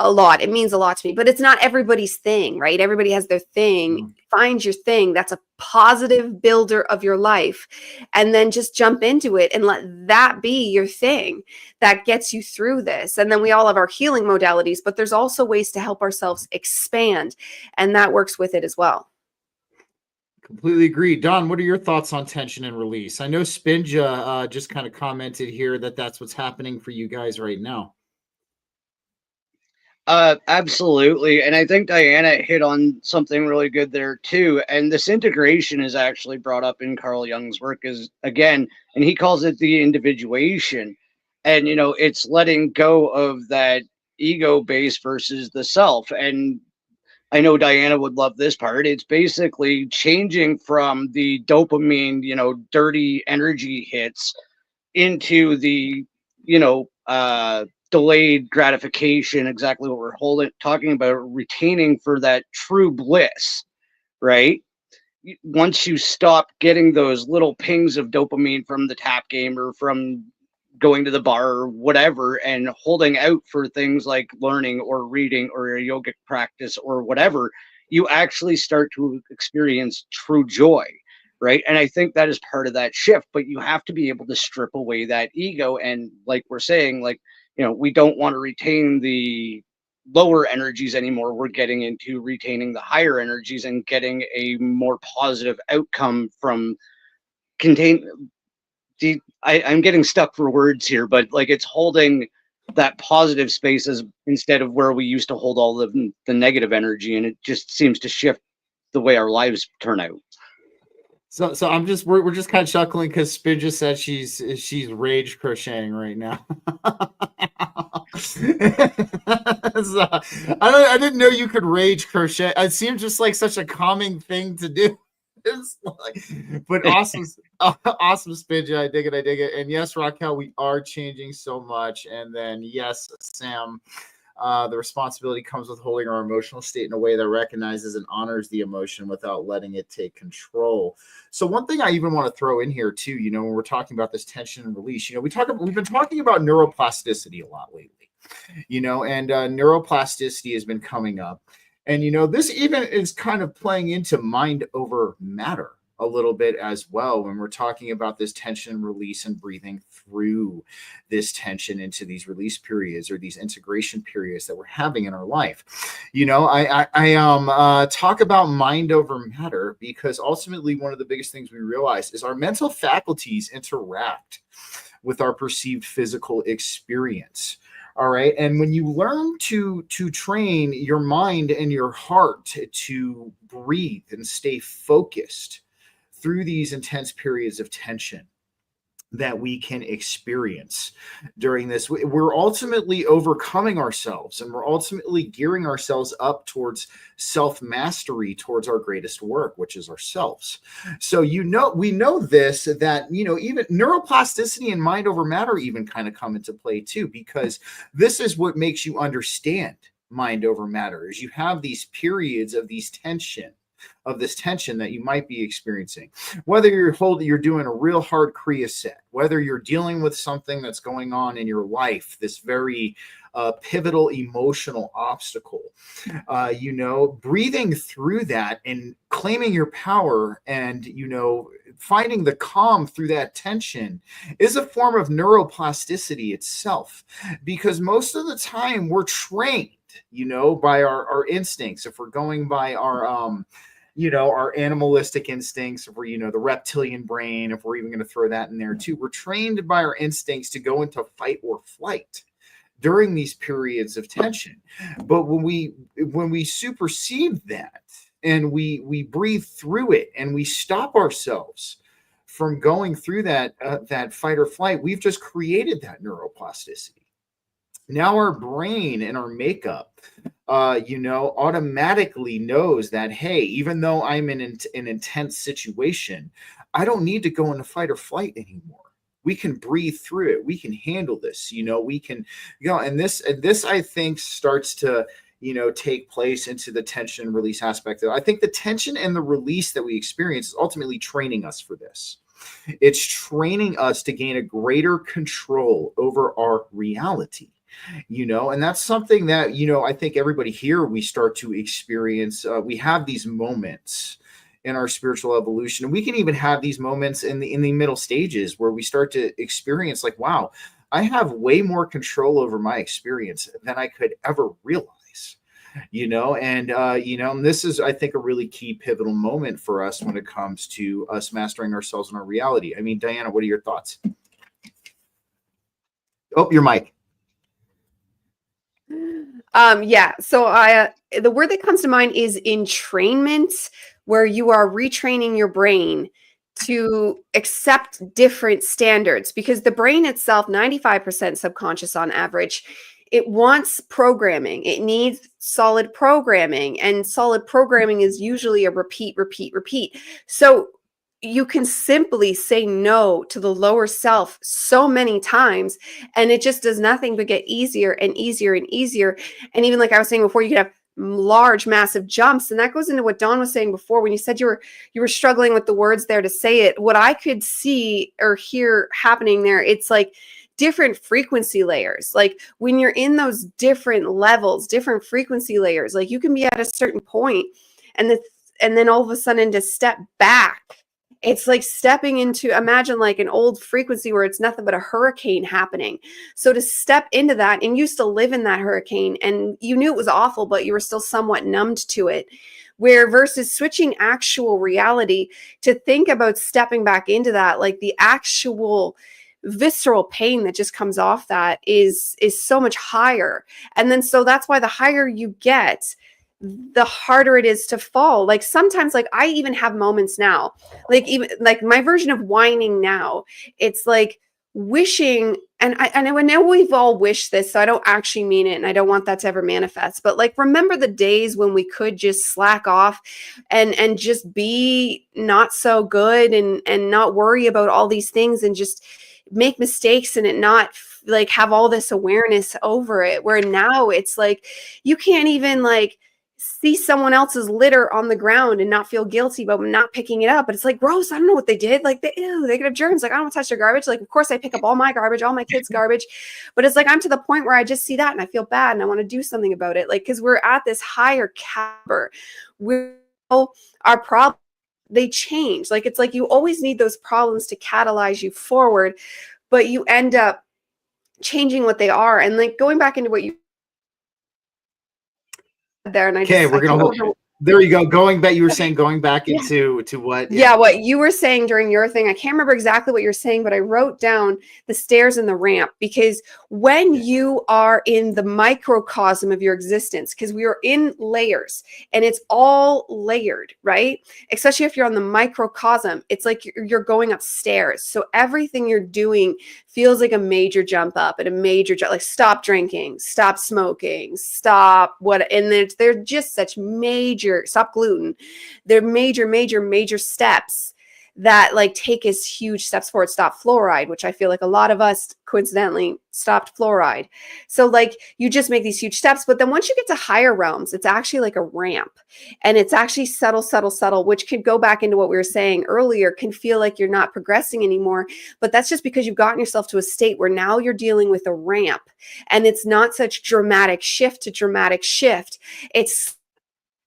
a lot. It means a lot to me, but it's not everybody's thing, right? Everybody has their thing. Find your thing that's a positive builder of your life, and then just jump into it and let that be your thing that gets you through this. And then we all have our healing modalities, but there's also ways to help ourselves expand, and that works with it as well. Completely agree. Don, what are your thoughts on tension and release? I know Spinja just kind of commented here that that's what's happening for you guys right now. Absolutely. And I think Diana hit on something really good there too. And this integration is actually brought up in Carl Jung's work is again, and he calls it the individuation. And, you know, it's letting go of that ego base versus the self. And I know Diana would love this part. It's basically changing from the dopamine, you know, dirty energy hits into the, you know, delayed gratification, exactly what we're talking about, retaining for that true bliss, right? Once you stop getting those little pings of dopamine from the tap game or from going to the bar or whatever and holding out for things like learning or reading or a yogic practice or whatever, you actually start to experience true joy, right? And I think that is part of that shift, but you have to be able to strip away that ego. And like we're saying, like, we don't want to retain the lower energies anymore. We're getting into retaining the higher energies and getting a more positive outcome from contain I'm getting stuck for words here, but like it's holding that positive spaces instead of where we used to hold all the negative energy, and it just seems to shift the way our lives turn out. So we're just kind of chuckling because Spin just said she's rage crocheting right now. So, I didn't know you could rage crochet. It seems just like such a calming thing to do. But awesome, awesome Spidge. I dig it. And yes, Raquel, we are changing so much. And then yes, Sam, the responsibility comes with holding our emotional state in a way that recognizes and honors the emotion without letting it take control. So one thing I even want to throw in here too, when we're talking about this tension and release, we've been talking about neuroplasticity a lot lately, and neuroplasticity has been coming up. And, this even is kind of playing into mind over matter a little bit as well when we're talking about this tension and release and breathing through this tension into these release periods or these integration periods that we're having in our life. I talk about mind over matter because ultimately one of the biggest things we realize is our mental faculties interact with our perceived physical experience. All right. And when you learn to train your mind and your heart to breathe and stay focused through these intense periods of tension that we can experience during this, we're ultimately overcoming ourselves and we're ultimately gearing ourselves up towards self-mastery, towards our greatest work, which is ourselves. So, we know this, that, even neuroplasticity and mind over matter even kind of come into play too, because this is what makes you understand mind over matter is you have these periods of this tension that you might be experiencing, whether you're doing a real hard Kriya set, whether you're dealing with something that's going on in your life, this very pivotal emotional obstacle, breathing through that and claiming your power and, finding the calm through that tension is a form of neuroplasticity itself, because most of the time we're trained, by our instincts. If we're going by our, our animalistic instincts, if we're, the reptilian brain, if we're even going to throw that in there too, we're trained by our instincts to go into fight or flight during these periods of tension. But when we supersede that and we breathe through it and we stop ourselves from going through that fight or flight, we've just created that neuroplasticity. Now our brain and our makeup, automatically knows that, hey, even though I'm in an intense situation, I don't need to go into fight or flight anymore. We can breathe through it. We can handle this. We can, and this I think starts to, take place into the tension and release aspect of it. I think the tension and the release that we experience is ultimately training us for this. It's training us to gain a greater control over our reality. And that's something that, I think everybody here, we start to experience. We have these moments in our spiritual evolution, and we can even have these moments in the middle stages where we start to experience like, wow, I have way more control over my experience than I could ever realize, and this is, I think, a really key pivotal moment for us when it comes to us mastering ourselves and our reality. I mean, Diana, what are your thoughts? Oh, your mic. Yeah. So the word that comes to mind is entrainment, where you are retraining your brain to accept different standards, because the brain itself, 95% subconscious on average, it wants programming. It needs solid programming, and solid programming is usually a repeat. So you can simply say no to the lower self so many times, and it just does nothing but get easier and easier and easier. And even like I was saying before, you could have large, massive jumps. And that goes into what Dawn was saying before, when you said you were struggling with the words there to say it. What I could see or hear happening there, it's like different frequency layers. Like when you're in those different levels, different frequency layers, like you can be at a certain point and then all of a sudden to step back, it's like stepping into, imagine like an old frequency where it's nothing but a hurricane happening. So to step into that, and you used to live in that hurricane and you knew it was awful, but you were still somewhat numbed to it. Where versus switching actual reality to think about stepping back into that, like the actual visceral pain that just comes off that is so much higher. And then so that's why the higher you get, the harder it is to fall. Like sometimes, like I even have moments now, like even like my version of whining now, it's like wishing, and I know we've all wished this, so I don't actually mean it, and I don't want that to ever manifest, but like remember the days when we could just slack off and just be not so good and not worry about all these things and just make mistakes and it not like have all this awareness over it, where now it's like you can't even like see someone else's litter on the ground and not feel guilty about not picking it up. But it's like, gross, I don't know what they did. Like, they could have germs. Like, I don't want to touch their garbage. Like, of course, I pick up all my garbage, all my kids' garbage. But it's like, I'm to the point where I just see that and I feel bad and I want to do something about it. Like, because we're at this higher caliber where our problems, they change. Like, it's like you always need those problems to catalyze you forward, but you end up changing what they are. And like going back into what you there, and we're gonna there you go. Going back, you were saying going back into what? Yeah, what you were saying during your thing. I can't remember exactly what you're saying, but I wrote down the stairs and the ramp, because when you are in the microcosm of your existence, because we are in layers and it's all layered, right? Especially if you're on the microcosm, it's like you're going upstairs. So everything you're doing feels like a major jump up and a major jump, like stop drinking, stop smoking, stop what, and they're just such major, stop gluten. They're major steps that like take us huge steps forward. Stop fluoride, which I feel like a lot of us coincidentally stopped fluoride. So like you just make these huge steps, but then once you get to higher realms, it's actually like a ramp, and it's actually subtle, which could go back into what we were saying earlier, can feel like you're not progressing anymore. But that's just because you've gotten yourself to a state where now you're dealing with a ramp, and it's not such dramatic shift to dramatic shift. It's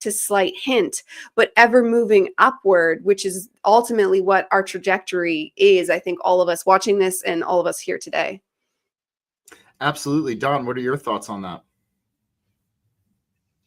to slight hint, but ever moving upward, which is ultimately what our trajectory is. I think all of us watching this and all of us here today. Absolutely. Don, what are your thoughts on that?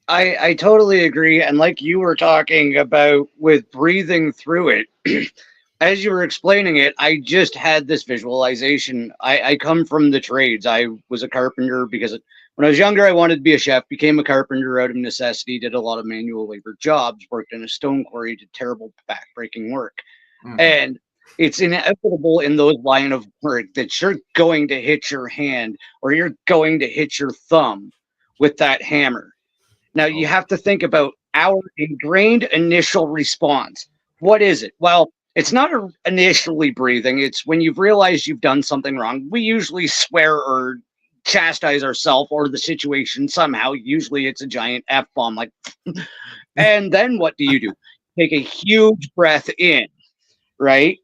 I totally agree. And like you were talking about with breathing through it, as you were explaining it, I just had this visualization. I come from the trades. I was a carpenter because when I was younger, I wanted to be a chef, became a carpenter out of necessity, did a lot of manual labor jobs, worked in a stone quarry, did terrible back-breaking work. Mm-hmm. And it's inevitable in those line of work that you're going to hit your hand or you're going to hit your thumb with that hammer. Now, you have to think about our ingrained initial response. What is it? Well, it's not initially breathing. It's when you've realized you've done something wrong. We usually swear or chastise ourselves or the situation somehow. Usually it's a giant F-bomb, like, and then what do? Take a huge breath in, right?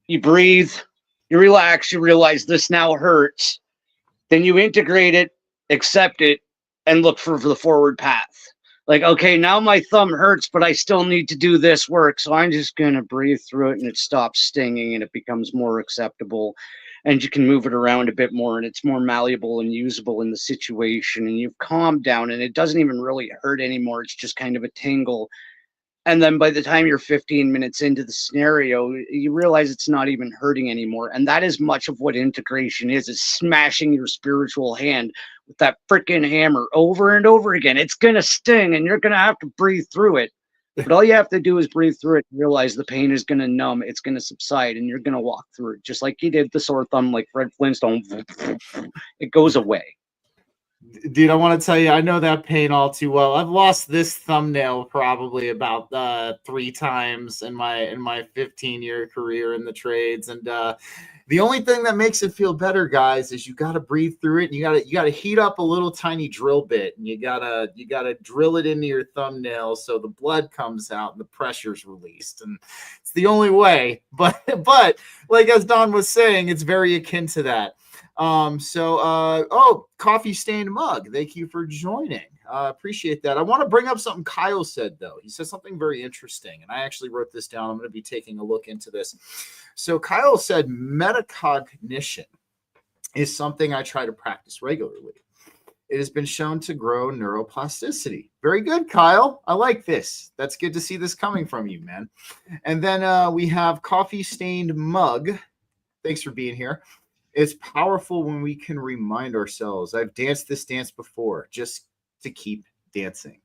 You breathe, you relax, you realize this now hurts. Then you integrate it, accept it, and look for the forward path. Like, okay, now my thumb hurts, but I still need to do this work. So I'm just going to breathe through it and it stops stinging and it becomes more acceptable. And you can move it around a bit more and it's more malleable and usable in the situation. And you've calmed down and it doesn't even really hurt anymore. It's just kind of a tingle. And then by the time you're 15 minutes into the scenario, you realize it's not even hurting anymore. And that is much of what integration is smashing your spiritual hand with that freaking hammer over and over again. It's going to sting and you're going to have to breathe through it. But all you have to do is breathe through it and realize the pain is going to numb. It's going to subside and you're going to walk through it. Just like you did the sore thumb, like Fred Flintstone. It goes away. Dude, I want to tell you, I know that pain all too well. I've lost this thumbnail probably about 3 times in my 15-year career in the trades, and the only thing that makes it feel better, guys, is you got to breathe through it, and you got to heat up a little tiny drill bit, and you gotta drill it into your thumbnail so the blood comes out and the pressure's released, and it's the only way. But like as Don was saying, it's very akin to that. Coffee stained mug. Thank you for joining. Appreciate that. I want to bring up something Kyle said, though. He said something very interesting, and I actually wrote this down. I'm going to be taking a look into this. So Kyle said metacognition is something I try to practice regularly. It has been shown to grow neuroplasticity. Very good, Kyle. I like this. That's good to see this coming from you, man. And then we have coffee stained mug. Thanks for being here. It's powerful when we can remind ourselves. I've danced this dance before just to keep dancing.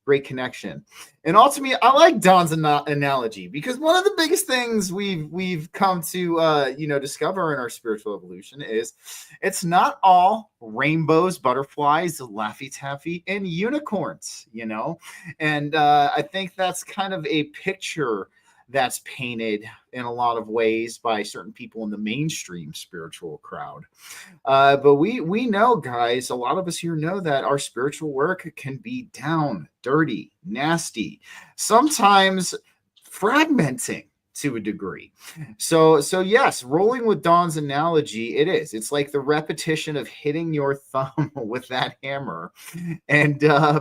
Great connection. And ultimately, I like Don's analogy because one of the biggest things we've come to discover in our spiritual evolution is it's not all rainbows, butterflies, Laffy Taffy, and unicorns, And I think that's kind of a picture that's painted in a lot of ways by certain people in the mainstream spiritual crowd. But we know, guys, a lot of us here know that our spiritual work can be down, dirty, nasty, sometimes fragmenting to a degree. So yes, rolling with Don's analogy, it's like the repetition of hitting your thumb with that hammer and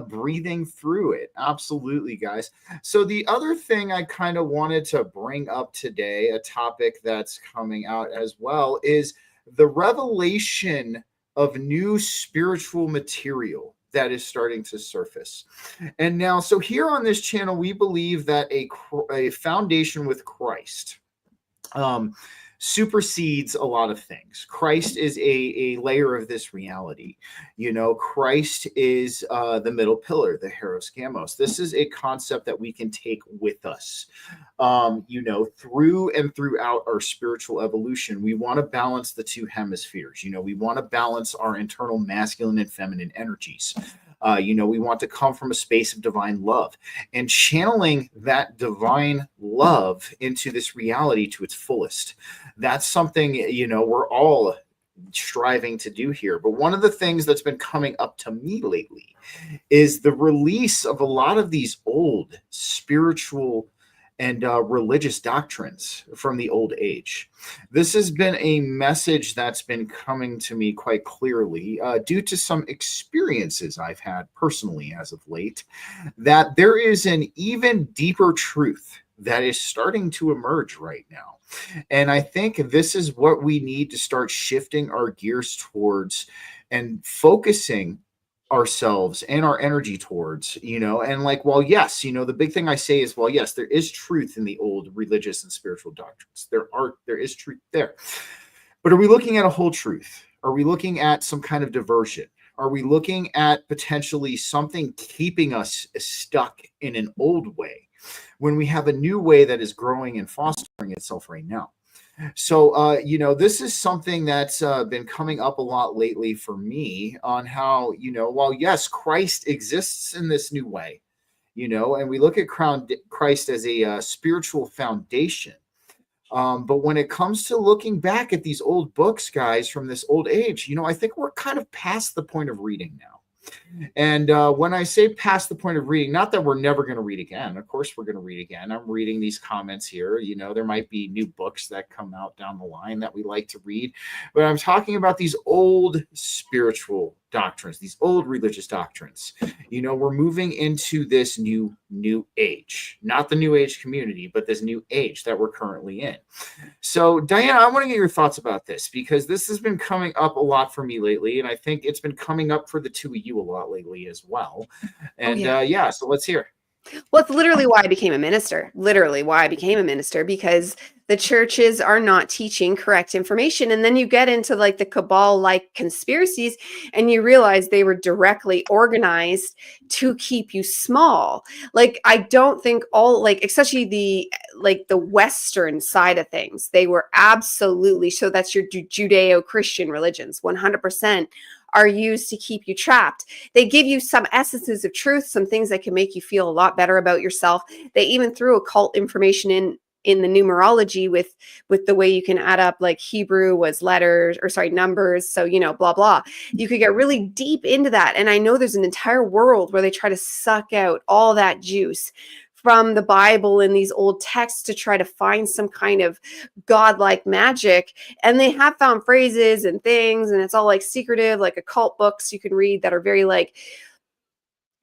breathing through it. Absolutely, guys. So the other thing I kind of wanted to bring up today, a topic that's coming out as well, is the revelation of new spiritual material that is starting to surface. And now, so here on this channel, we believe that a foundation with Christ supersedes a lot of things. Christ is a layer of this reality. Christ is the middle pillar, the Heros Gamos. This is a concept that we can take with us, through and throughout our spiritual evolution. We want to balance the two hemispheres. We want to balance our internal masculine and feminine energies. We want to come from a space of divine love and channeling that divine love into this reality to its fullest. That's something, we're all striving to do here. But one of the things that's been coming up to me lately is the release of a lot of these old spiritual and religious doctrines from the old age. This has been a message that's been coming to me quite clearly due to some experiences I've had personally as of late, that there is an even deeper truth that is starting to emerge right now. And I think this is what we need to start shifting our gears towards and focusing ourselves and our energy towards, and yes, the big thing I say is, yes, there is truth in the old religious and spiritual doctrines. There is truth there. But are we looking at a whole truth? Are we looking at some kind of diversion? Are we looking at potentially something keeping us stuck in an old way when we have a new way that is growing and fostering itself right now? So, this is something that's been coming up a lot lately for me on how, while yes, Christ exists in this new way, and we look at Christ as a spiritual foundation. But when it comes to looking back at these old books, guys, from this old age, I think we're kind of past the point of reading now. And when I say past the point of reading, not that we're never going to read again. Of course, we're going to read again. I'm reading these comments here. There might be new books that come out down the line that we like to read. But I'm talking about these old spiritual doctrines, these old religious doctrines. We're moving into this new age, not the new age community, but this new age that we're currently in. So Diana, I want to get your thoughts about this because this has been coming up a lot for me lately. And I think it's been coming up for the two of you a lot lately as well. And so let's hear. Well, it's literally why I became a minister. Because the churches are not teaching correct information. And then you get into like the cabal-like conspiracies and you realize they were directly organized to keep you small. Like, I don't think especially the Western side of things, they were absolutely, so that's your Judeo-Christian religions, 100% are used to keep you trapped. They give you some essences of truth, some things that can make you feel a lot better about yourself. They even threw occult information in the numerology with the way you can add up, like Hebrew was letters, or sorry, numbers. So, you know, blah, blah. You could get really deep into that. And I know there's an entire world where they try to suck out all that juice from the Bible and these old texts to try to find some kind of godlike magic. And they have found phrases and things, and it's all like secretive, like occult books you can read that are very like,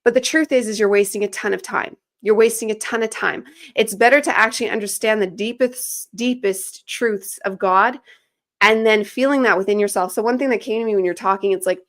but the truth is you're wasting a ton of time. You're wasting a ton of time. It's better to actually understand the deepest truths of God and then feeling that within yourself. So one thing that came to me when you're talking, it's like,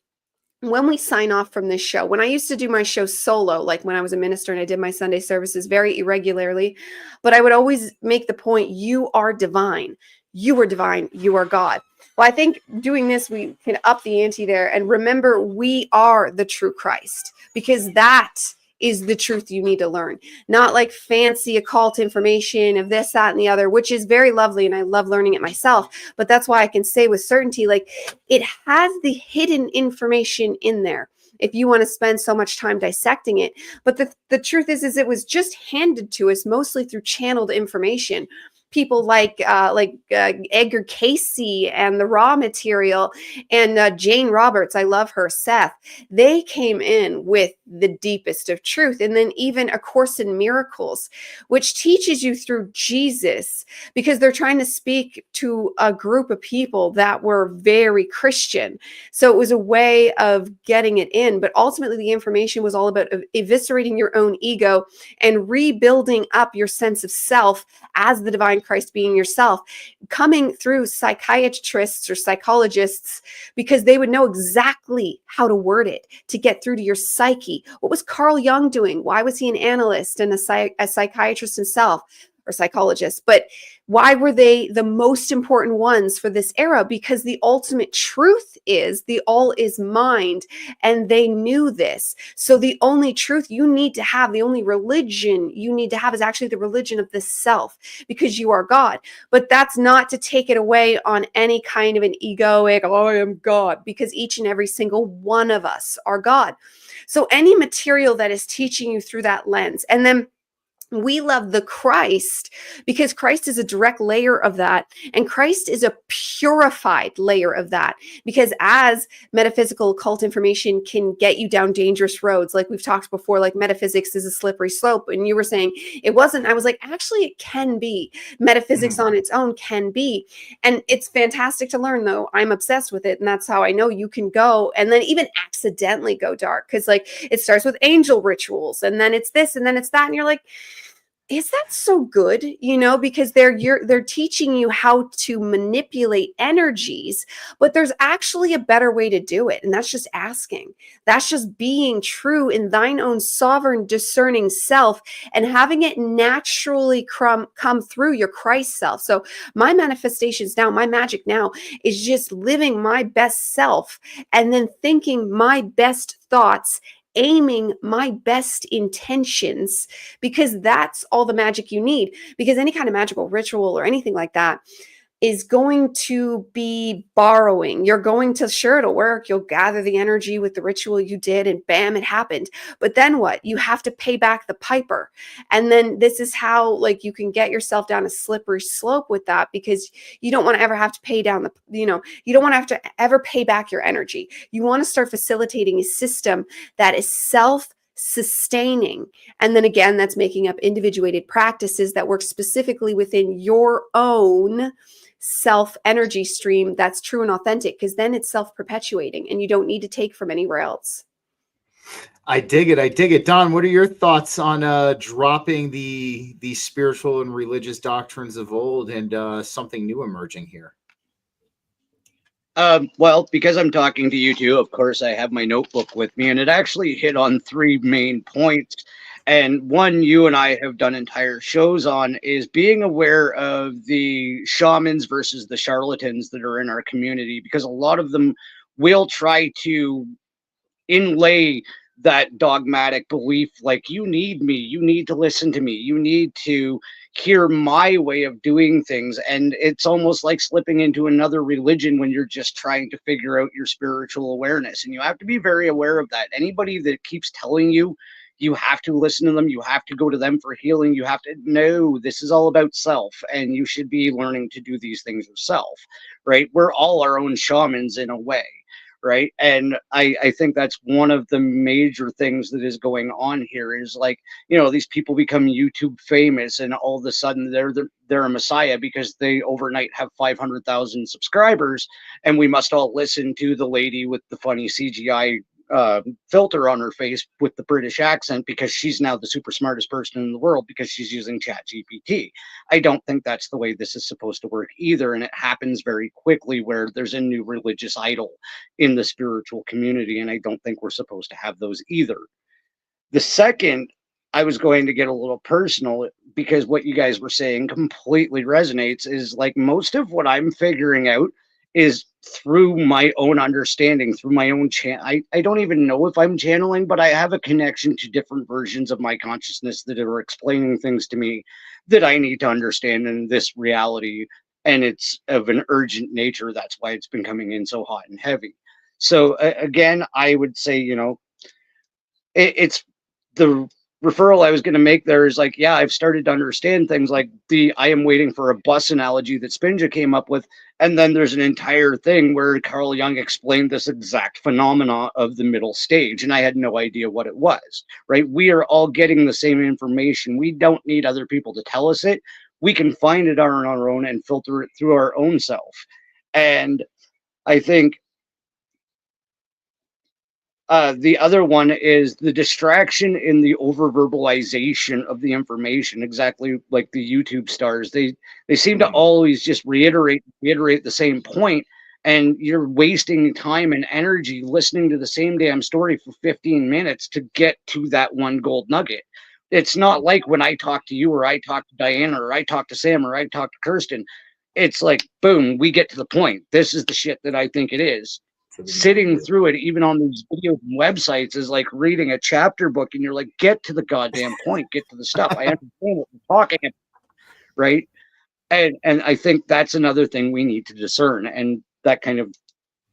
when we sign off from this show, when I used to do my show solo, like when I was a minister and I did my Sunday services very irregularly, but I would always make the point, you are divine. You are divine. You are God. Well, I think doing this, we can up the ante there and remember we are the true Christ, because that is the truth you need to learn. Not like fancy occult information of this, that, and the other, which is very lovely. And I love learning it myself. But that's why I can say with certainty, like it has the hidden information in there if you want to spend so much time dissecting it. But the truth is it was just handed to us mostly through channeled information. People like Edgar Casey and the Raw Material and Jane Roberts, I love her, Seth, they came in with the deepest of truth. And then even A Course in Miracles, which teaches you through Jesus, because they're trying to speak to a group of people that were very Christian. So it was a way of getting it in. But ultimately, the information was all about eviscerating your own ego and rebuilding up your sense of self as the divine Christ being yourself, coming through psychiatrists or psychologists, because they would know exactly how to word it to get through to your psyche. What was Carl Jung doing? Why was he an analyst and a psychiatrist himself, or psychologist? But why were they the most important ones for this era? Because the ultimate truth is the all is mind, and they knew this. So the only truth you need to have, the only religion you need to have, is actually the religion of the self, because you are God. But that's not to take it away on any kind of an egoic, oh, I am God, because each and every single one of us are God. So any material that is teaching you through that lens, and then we love the Christ because Christ is a direct layer of that. And Christ is a purified layer of that, because as metaphysical occult information can get you down dangerous roads, like we've talked before, like metaphysics is a slippery slope. And you were saying it wasn't. I was like, actually, it can be. Metaphysics on its own can be. And it's fantastic to learn, though. I'm obsessed with it. And that's how I know you can go and then even accidentally go dark. Because like it starts with angel rituals, and then it's this, and then it's that. And you're like, is that so good? You know, because they're teaching you how to manipulate energies, but there's actually a better way to do it. And that's just asking. That's just being true in thine own sovereign, discerning self and having it naturally come through your Christ self. So my manifestations now, my magic now is just living my best self and then thinking my best thoughts, aiming my best intentions, because that's all the magic you need. Because any kind of magical ritual or anything like that is going to be borrowing. You're going to, sure, it'll work. You'll gather the energy with the ritual you did and bam, it happened. But then what? You have to pay back the piper. And then this is how like you can get yourself down a slippery slope with that, because you don't want to ever have to pay down you don't want to have to ever pay back your energy. You want to start facilitating a system that is self-sustaining. And then again, that's making up individuated practices that work specifically within your own self energy stream that's true and authentic, because then it's self-perpetuating and you don't need to take from anywhere else. I dig it. I dig it. Don, what are your thoughts on dropping the spiritual and religious doctrines of old and something new emerging here? Well, because I'm talking to you two, of course, I have my notebook with me, and it actually hit on 3 main points. And one you and I have done entire shows on is being aware of the shamans versus the charlatans that are in our community, because a lot of them will try to inlay that dogmatic belief, like, you need me, you need to listen to me, you need to hear my way of doing things. And it's almost like slipping into another religion when you're just trying to figure out your spiritual awareness. And you have to be very aware of that. Anybody that keeps telling you you have to listen to them, you have to go to them for healing, you have to know this is all about self, and you should be learning to do these things yourself, right? We're all our own shamans in a way, right? And I think that's one of the major things that is going on here is, like, you know, these people become YouTube famous and all of a sudden they're a messiah because they overnight have 500,000 subscribers, and we must all listen to the lady with the funny CGI filter on her face with the British accent because she's now the super smartest person in the world because she's using ChatGPT. I don't think that's the way this is supposed to work either. And it happens very quickly where there's a new religious idol in the spiritual community. And I don't think we're supposed to have those either. The second, I was going to get a little personal because what you guys were saying completely resonates, is like most of what I'm figuring out is through my own understanding, through my own I don't even know if I'm channeling, but I have a connection to different versions of my consciousness that are explaining things to me that I need to understand in this reality. And it's of an urgent nature. That's why it's been coming in so hot and heavy. So again, I would say, you know, it's the referral I was going to make there is like, yeah, I've started to understand things like the I am waiting for a bus analogy that Spinja came up with. And then there's an entire thing where Carl Jung explained this exact phenomena of the middle stage. And I had no idea what it was, right? We are all getting the same information. We don't need other people to tell us it. We can find it on our own and filter it through our own self. And I think the other one is the distraction in the over-verbalization of the information, exactly like the YouTube stars. They seem to always just reiterate the same point, and you're wasting time and energy listening to the same damn story for 15 minutes to get to that one gold nugget. It's not like when I talk to you or I talk to Diana or I talk to Sam or I talk to Kirsten. It's like, boom, we get to the point. This is the shit that I think it is. Sitting through it, even on these video websites, is like reading a chapter book, and you're like, get to the goddamn point, get to the stuff. I understand what you're talking about, right? And I think that's another thing we need to discern, and that kind of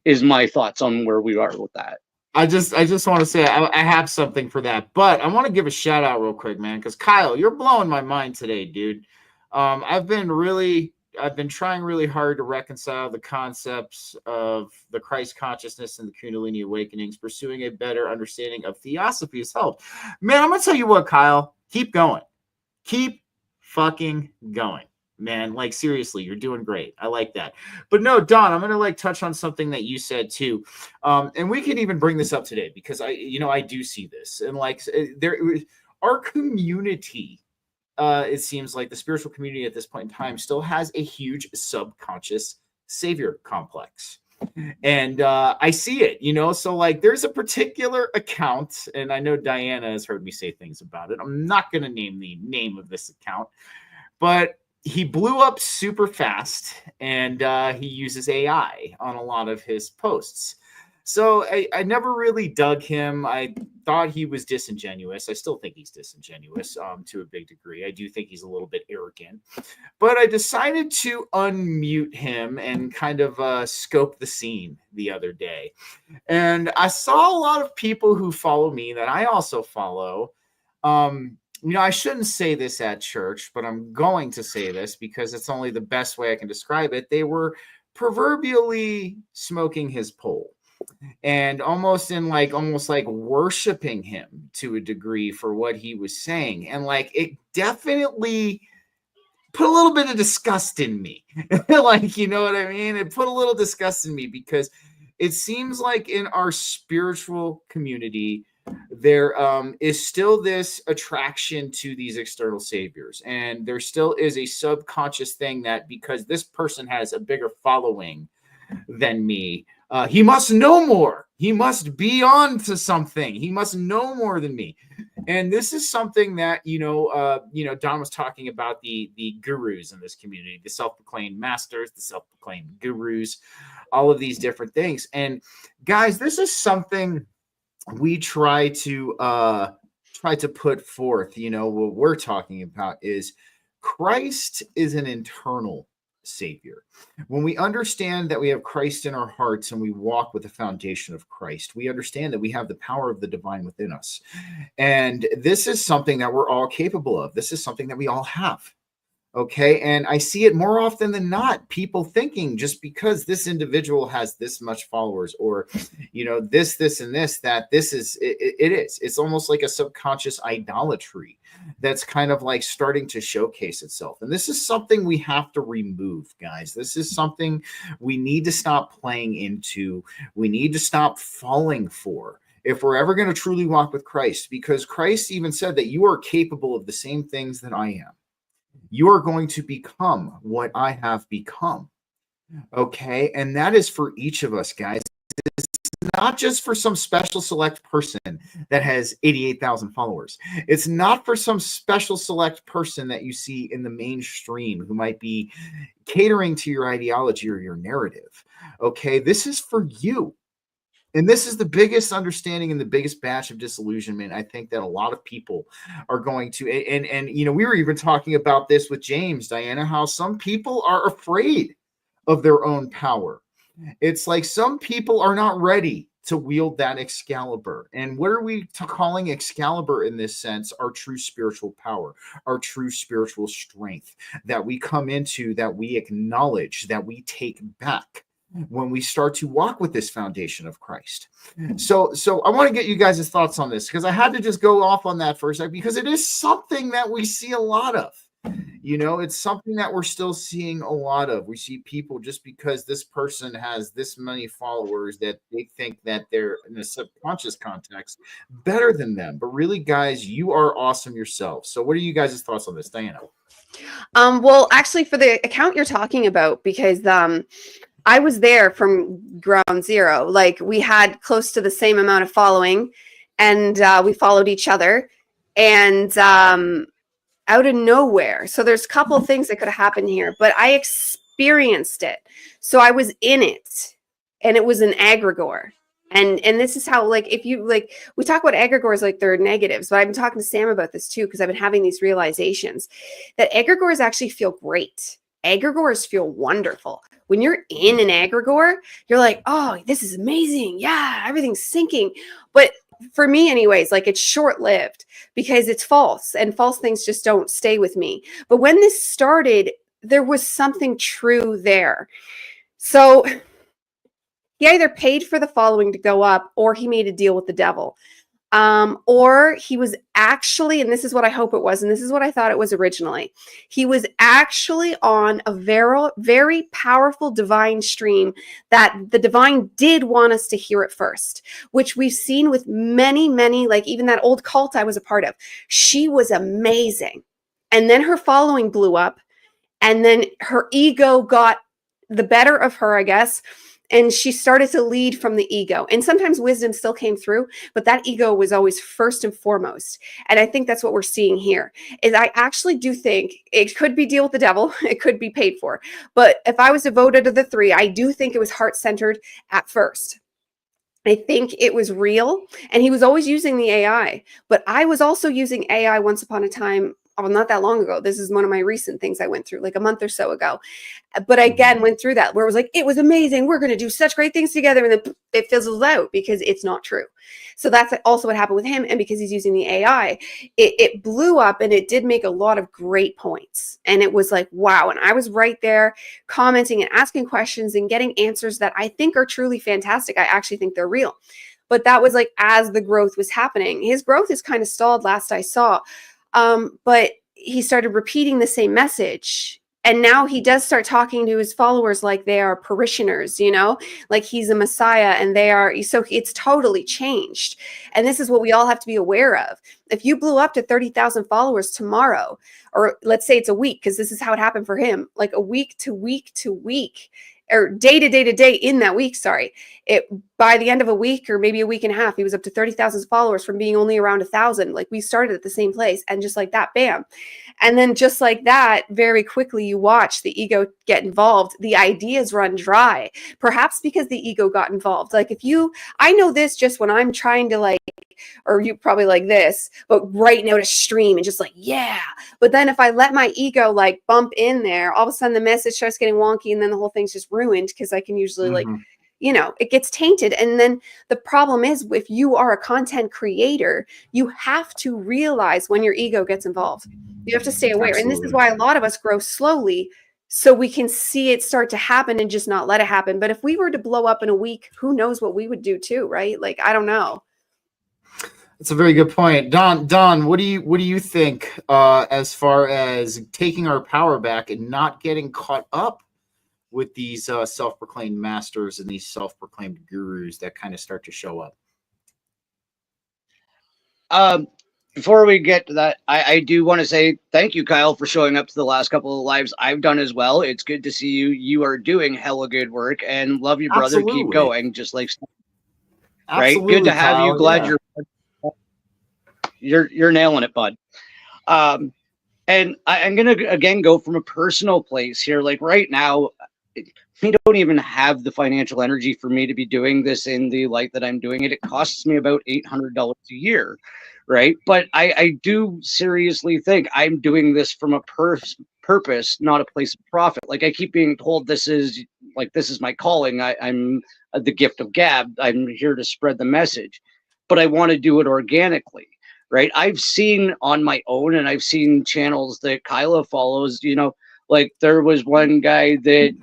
is my thoughts on where we are with that. I just want to say I have something for that, but I want to give a shout out real quick, man, because Kyle, you're blowing my mind today, dude. I've been trying really hard to reconcile the concepts of the Christ consciousness and the Kundalini awakenings, pursuing a better understanding of theosophy has helped. Man, I'm going to tell you what, Kyle, keep going. Keep fucking going, man. Like, seriously, you're doing great. I like that. But no, Don, I'm going to like touch on something that you said too. And we can even bring this up today because I do see this. And like our community, it seems like the spiritual community at this point in time still has a huge subconscious savior complex. And I see it, so like there's a particular account, and I know Diana has heard me say things about it. I'm not going to name the name of this account, but he blew up super fast, and he uses AI on a lot of his posts. So I never really dug him. I thought he was disingenuous. I still think he's disingenuous to a big degree. I do think he's a little bit arrogant. But I decided to unmute him and kind of scope the scene the other day. And I saw a lot of people who follow me that I also follow. I shouldn't say this at church, but I'm going to say this because it's only the best way I can describe it. They were proverbially smoking his pole. And almost like worshiping him to a degree for what he was saying. And like, it definitely put a little bit of disgust in me. Like, you know what I mean? It put a little disgust in me because it seems like in our spiritual community, there is still this attraction to these external saviors. And there still is a subconscious thing that because this person has a bigger following than me, he must know more. He must be on to something. He must know more than me. And this is something that, Don was talking about the gurus in this community, the self-proclaimed masters, the self-proclaimed gurus, all of these different things. And guys, this is something we try to put forth, what we're talking about is Christ is an internal savior. When we understand that we have Christ in our hearts and we walk with the foundation of Christ, we understand that we have the power of the divine within us. And this is something that we're all capable of. This is something that we all have. Okay. And I see it more often than not, people thinking just because this individual has this much followers or, this, and this, that this is, it is. It's almost like a subconscious idolatry that's kind of like starting to showcase itself. And this is something we have to remove, guys. This is something we need to stop playing into. We need to stop falling for if we're ever going to truly walk with Christ, because Christ even said that you are capable of the same things that I am. You are going to become what I have become. Okay. And that is for each of us, guys. It's not just for some special select person that has 88,000 followers. It's not for some special select person that you see in the mainstream who might be catering to your ideology or your narrative. Okay. This is for you. And this is the biggest understanding and the biggest batch of disillusionment I think that a lot of people are going to. And we were even talking about this with James, Diana, how some people are afraid of their own power. It's like some people are not ready to wield that Excalibur. And what are we calling Excalibur in this sense? Our true spiritual power, our true spiritual strength that we come into, that we acknowledge, that we take back when we start to walk with this foundation of Christ. So I want to get you guys' thoughts on this, because I had to just go off on that for a second, because it is something that we see a lot of. It's something that we're still seeing a lot of. We see people, just because this person has this many followers, that they think that they're in a subconscious context better than them. But really, guys, you are awesome yourself. So what are you guys' thoughts on this, Diana? Well, actually, for the account you're talking about, because I was there from ground zero. Like, we had close to the same amount of following, and we followed each other, and out of nowhere. So there's a couple of things that could have happened here, but I experienced it. So I was in it, and it was an egregore. And this is how, like, if you like, we talk about egregores like they're negatives, but I've been talking to Sam about this too, because I've been having these realizations that egregores actually feel great. Egregores feel wonderful. When you're in an egregore, you're like, oh, this is amazing. Yeah, everything's sinking. But for me anyways, like, it's short-lived because it's false, and false things just don't stay with me. But when this started, there was something true there. So he either paid for the following to go up, or he made a deal with the devil. Or he was actually, and this is what I hope it was, and this is what I thought it was originally, he was actually on a very, very powerful divine stream that the divine did want us to hear it first, which we've seen with many, many, like even that old cult I was a part of. She was amazing. And then her following blew up, and then her ego got the better of her, I guess. And she started to lead from the ego. And sometimes wisdom still came through, but that ego was always first and foremost. And I think that's what we're seeing here. Is I actually do think it could be deal with the devil. It could be paid for. But if I was devoted to the three, I do think it was heart-centered at first. I think it was real. And he was always using the AI. But I was also using AI once upon a time. Oh, not that long ago. This is one of my recent things I went through, like a month or so ago. But I again went through that where it was like, it was amazing. We're going to do such great things together. And then it fizzles out because it's not true. So that's also what happened with him. And because he's using the AI, it blew up, and it did make a lot of great points. And it was like, wow. And I was right there commenting and asking questions and getting answers that I think are truly fantastic. I actually think they're real. But that was like, as the growth was happening, his growth is kind of stalled last I saw. But he started repeating the same message. And now he does start talking to his followers like they are parishioners, like he's a Messiah, and they are. So it's totally changed. And this is what we all have to be aware of. If you blew up to 30,000 followers tomorrow, or let's say it's a week, because this is how it happened for him, like a week to week to week, or day to day to day in that week, sorry, it by the end of a week or maybe a week and a half, he was up to 30,000 followers from being only around 1,000. Like we started at the same place, and just like that, bam. And then just like that, very quickly you watch the ego get involved. The ideas run dry, perhaps because the ego got involved. Like I know this just when I'm trying to like, or you probably like this, but right now to stream and just like, yeah. But then if I let my ego like bump in there, all of a sudden the message starts getting wonky, and then the whole thing's just ruined, because I can usually like, it gets tainted. And then the problem is, if you are a content creator, you have to realize when your ego gets involved. You have to stay aware. Absolutely. And this is why a lot of us grow slowly, so we can see it start to happen and just not let it happen. But if we were to blow up in a week, who knows what we would do too, right? Like, I don't know. That's a very good point. Don, what do you think as far as taking our power back and not getting caught up with these self-proclaimed masters and these self-proclaimed gurus that kind of start to show up? Before we get to that, I do want to say thank you, Kyle, for showing up to the last couple of lives I've done as well. It's good to see you. You are doing hella good work, and love you, brother. Absolutely. Keep going. Just like, Absolutely, right? Good to have Kyle, you. Glad yeah. you're nailing it, bud. And I'm gonna again go from a personal place here. Like right now, we don't even have the financial energy for me to be doing this in the light that I'm doing it. It costs me about $800 a year, right? But I do seriously think I'm doing this from a purpose, not a place of profit. Like I keep being told this is my calling. I'm the gift of gab. I'm here to spread the message, but I want to do it organically. Right. I've seen on my own, and I've seen channels that Kyla follows, like there was one guy that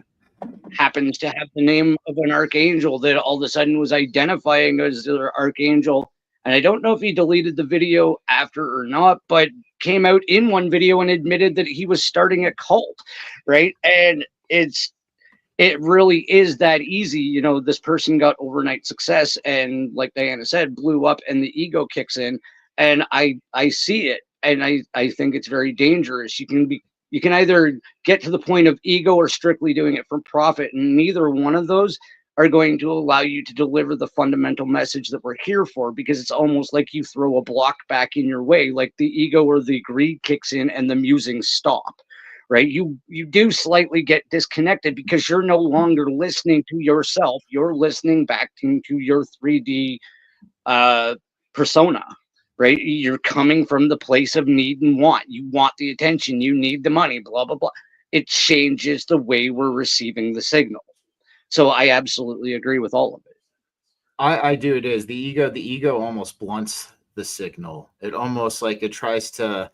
happens to have the name of an archangel that all of a sudden was identifying as the archangel. And I don't know if he deleted the video after or not, but came out in one video and admitted that he was starting a cult. Right. And it really is that easy. This person got overnight success and, like Diana said, blew up, and the ego kicks in. And I see it, and I think it's very dangerous. You can either get to the point of ego or strictly doing it for profit, and neither one of those are going to allow you to deliver the fundamental message that we're here for, because it's almost like you throw a block back in your way, like the ego or the greed kicks in and the musings stop. Right? You do slightly get disconnected because you're no longer listening to yourself. You're listening back into your 3D persona. Right? You're coming from the place of need and want. You want the attention. You need the money, blah, blah, blah. It changes the way we're receiving the signal. So I absolutely agree with all of it. I do. It is the ego almost blunts the signal. It almost like it tries to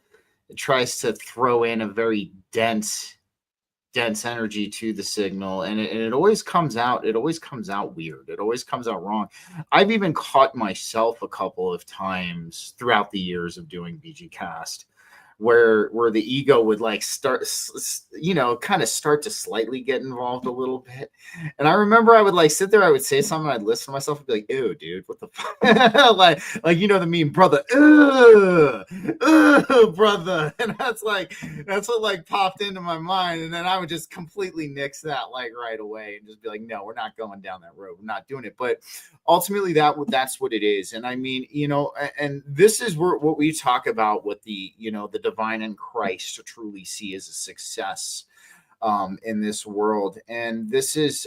throw in a very dense energy to the signal, and it always comes out weird. It always comes out wrong. I've even caught myself a couple of times throughout the years of doing BG Cast where the ego would like start to slightly get involved a little bit. And I remember I would like sit there, I would say something, I'd listen to myself and be like, ew, dude, what the fuck? like the meme, brother, brother. And that's what like popped into my mind. And then I would just completely nix that like right away and just be like, no, we're not going down that road. We're not doing it. But ultimately that's what it is. And I mean, and this is what we talk about with the divine in Christ to truly see as a success in this world. And this is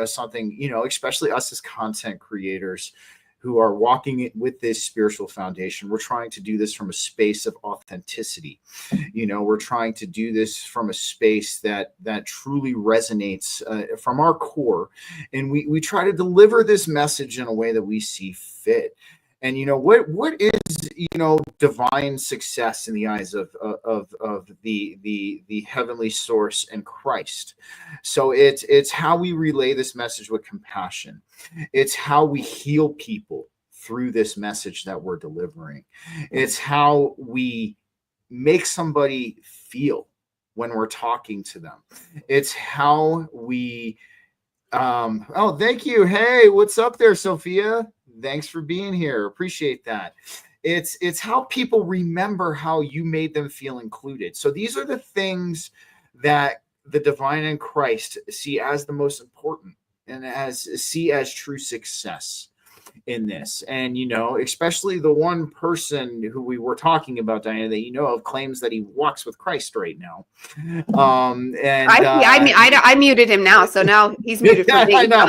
something, especially us as content creators who are walking it with this spiritual foundation. We're trying to do this from a space of authenticity. We're trying to do this from a space that truly resonates from our core. And we try to deliver this message in a way that we see fit. And what is divine success in the eyes of the heavenly source and Christ? So it's how we relay this message with compassion. It's how we heal people through this message that we're delivering. It's how we make somebody feel when we're talking to them. It's how we oh, thank you. Hey, what's up there, Sophia? Thanks for being here. Appreciate that. It's how people remember how you made them feel included. So these are the things that the divine in Christ see as the most important and see as true success in this. And, you know, especially the one person who we were talking about, Diana, that you know of, claims that he walks with Christ right now. And I muted him now, so now he's muted for me. I know.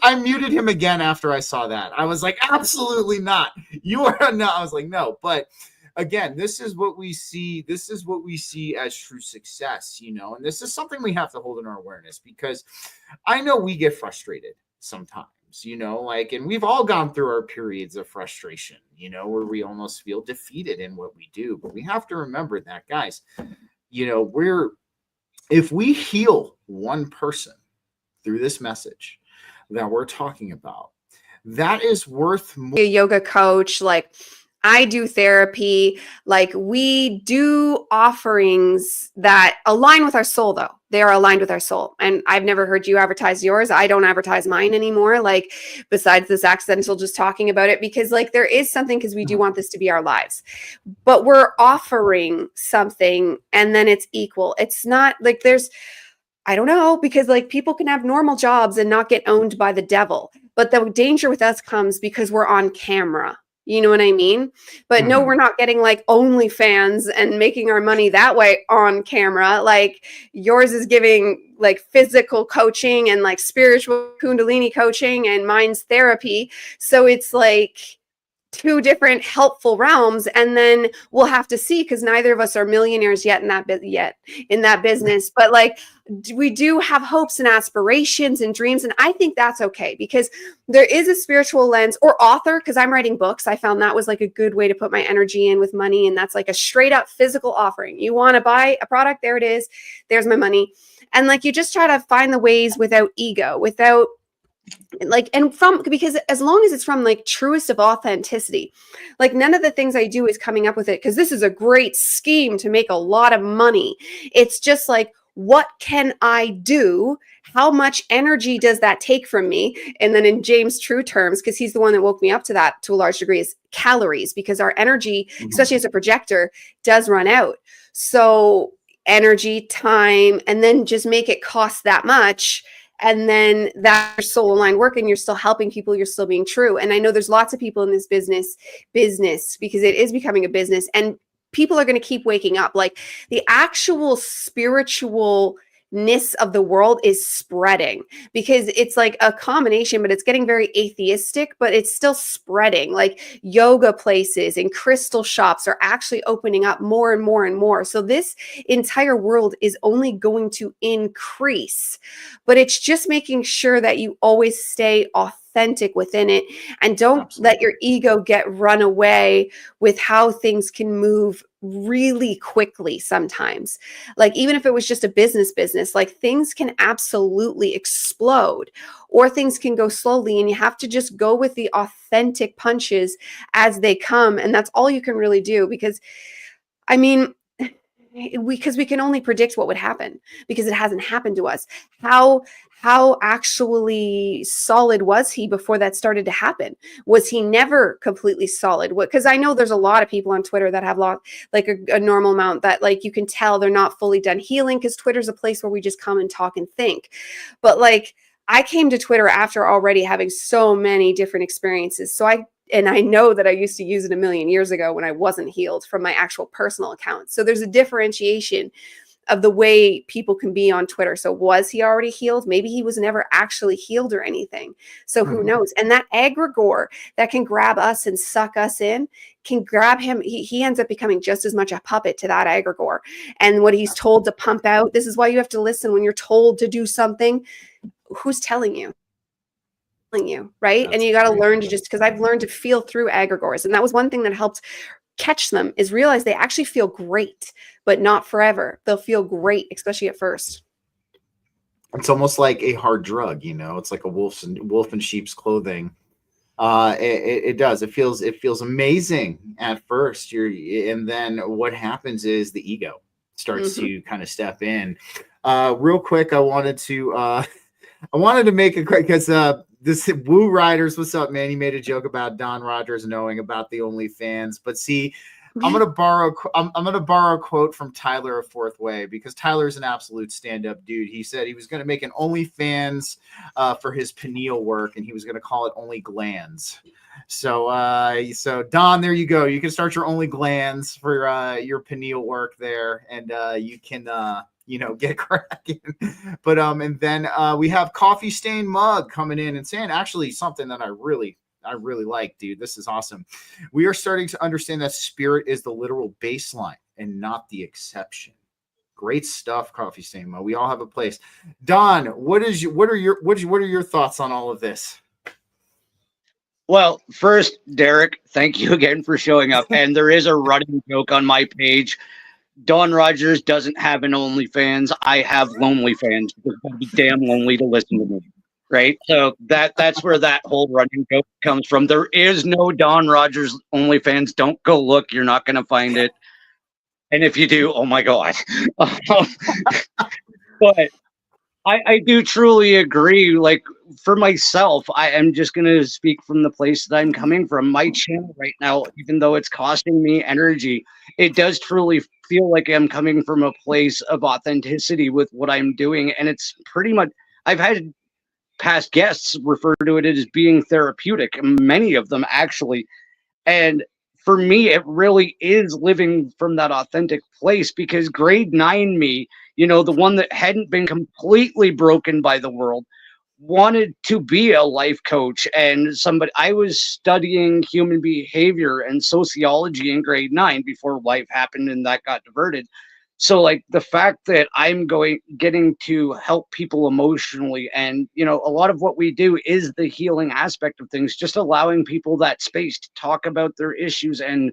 I muted him again after I saw that. I was like, absolutely not. You are not. I was like, no. But again, this is what we see. This is what we see as true success, you know, and this is something we have to hold in our awareness, because I know we get frustrated sometimes, you know, like, and we've all gone through our periods of frustration, you know, where we almost feel defeated in what we do. But we have to remember that, guys, you know, if we heal one person through this message that we're talking about, that is worth more. A yoga coach, like, I do therapy, like, we do offerings that align with our soul, though. They are aligned with our soul. And I've never heard you advertise yours. I don't advertise mine anymore. Like, besides this accidental just talking about it, because like there is something, because we do want this to be our lives, but we're offering something and then it's equal. It's not like I don't know, because like people can have normal jobs and not get owned by the devil. But the danger with us comes because we're on camera. You know what I mean? But no, we're not getting like OnlyFans and making our money that way on camera. Like, yours is giving like physical coaching and like spiritual Kundalini coaching, and mine's therapy. So it's like two different helpful realms. And then we'll have to see, because neither of us are millionaires yet in that business. But like, we do have hopes and aspirations and dreams. And I think that's okay, because there is a spiritual lens, or author, because I'm writing books. I found that was like a good way to put my energy in with money. And that's like a straight up physical offering. You want to buy a product? There it is. There's my money. And like, you just try to find the ways without ego, without like, and because as long as it's from like truest of authenticity, like none of the things I do is coming up with it because this is a great scheme to make a lot of money. It's just like, what can I do? How much energy does that take from me? And then in James' true terms, because he's the one that woke me up to that to a large degree, is calories, because our energy, especially as a projector, does run out. So energy, time, and then just make it cost that much. And then that's soul aligned work, and you're still helping people, you're still being true. And I know there's lots of people in this business, because it is becoming a business, and people are going to keep waking up. Like, the actual spiritualness of the world is spreading, because it's like a combination, but it's getting very atheistic, but it's still spreading. Like, yoga places and crystal shops are actually opening up more and more and more. So this entire world is only going to increase, but it's just making sure that you always stay authentic within it, and don't let your ego get run away with how things can move really quickly sometimes. Like, even if it was just a business, like, things can absolutely explode, or things can go slowly, and you have to just go with the authentic punches as they come. And that's all you can really do, because I mean, we can only predict what would happen, because it hasn't happened to us. How actually solid was he before that started to happen? Was he never completely solid? Because I know there's a lot of people on Twitter that have lost like a normal amount, that like you can tell they're not fully done healing, because Twitter's a place where we just come and talk and think. But like, I came to Twitter after already having so many different experiences. So I know that I used to use it a million years ago when I wasn't healed from my actual personal account. So there's a differentiation of the way people can be on Twitter. So was he already healed? Maybe he was never actually healed or anything. So who knows? And that egregore that can grab us and suck us in can grab him. He ends up becoming just as much a puppet to that egregore. And what he's told to pump out, this is why you have to listen when you're told to do something. Who's telling you? Right? And you got to learn to because I've learned to feel through egregores. And that was one thing that helped catch them, is realize they actually feel great, but not forever. They'll feel great, especially at first. It's almost like a hard drug, you know. It's like a wolf in sheep's clothing. It does. It feels amazing at first. And then what happens is the ego starts to kind of step in. Real quick, I wanted to make a quick, because this Woo Riders, what's up, man? He made a joke about Don Rogers knowing about the OnlyFans, but see, I'm gonna borrow a quote from Tyler of Fourth Way, because Tyler's an absolute stand-up dude. He said he was gonna make an OnlyFans for his pineal work, and he was gonna call it Only Glands. So Don, there you go. You can start your Only Glands for your pineal work there, and you can get cracking. But and then we have Coffee Stain Mug coming in and saying actually something that I really like, dude. This is awesome. We are starting to understand that spirit is the literal baseline and not the exception. Great stuff, Coffee Stain Mug. We all have a place. Don, what are your thoughts on all of this? Well, first, Derek, thank you again for showing up. And there is a running joke on my page. Don Rogers doesn't have an OnlyFans. I have lonely fans because it'd be damn lonely to listen to me. Right. So that's where that whole running joke comes from. There is no Don Rogers OnlyFans. Don't go look. You're not going to find it. And if you do, oh my God. But I do truly agree. Like, for myself, I am just going to speak from the place that I'm coming from. My channel right now, even though it's costing me energy, it does truly feel like I'm coming from a place of authenticity with what I'm doing. And it's pretty much, I've had past guests refer to it as being therapeutic, many of them actually. And for me, it really is living from that authentic place, because grade 9 me, the one that hadn't been completely broken by the world, wanted to be a life coach and somebody. I was studying human behavior and sociology in grade 9 before life happened and that got diverted. So like the fact that I'm getting to help people emotionally, and a lot of what we do is the healing aspect of things, just allowing people that space to talk about their issues and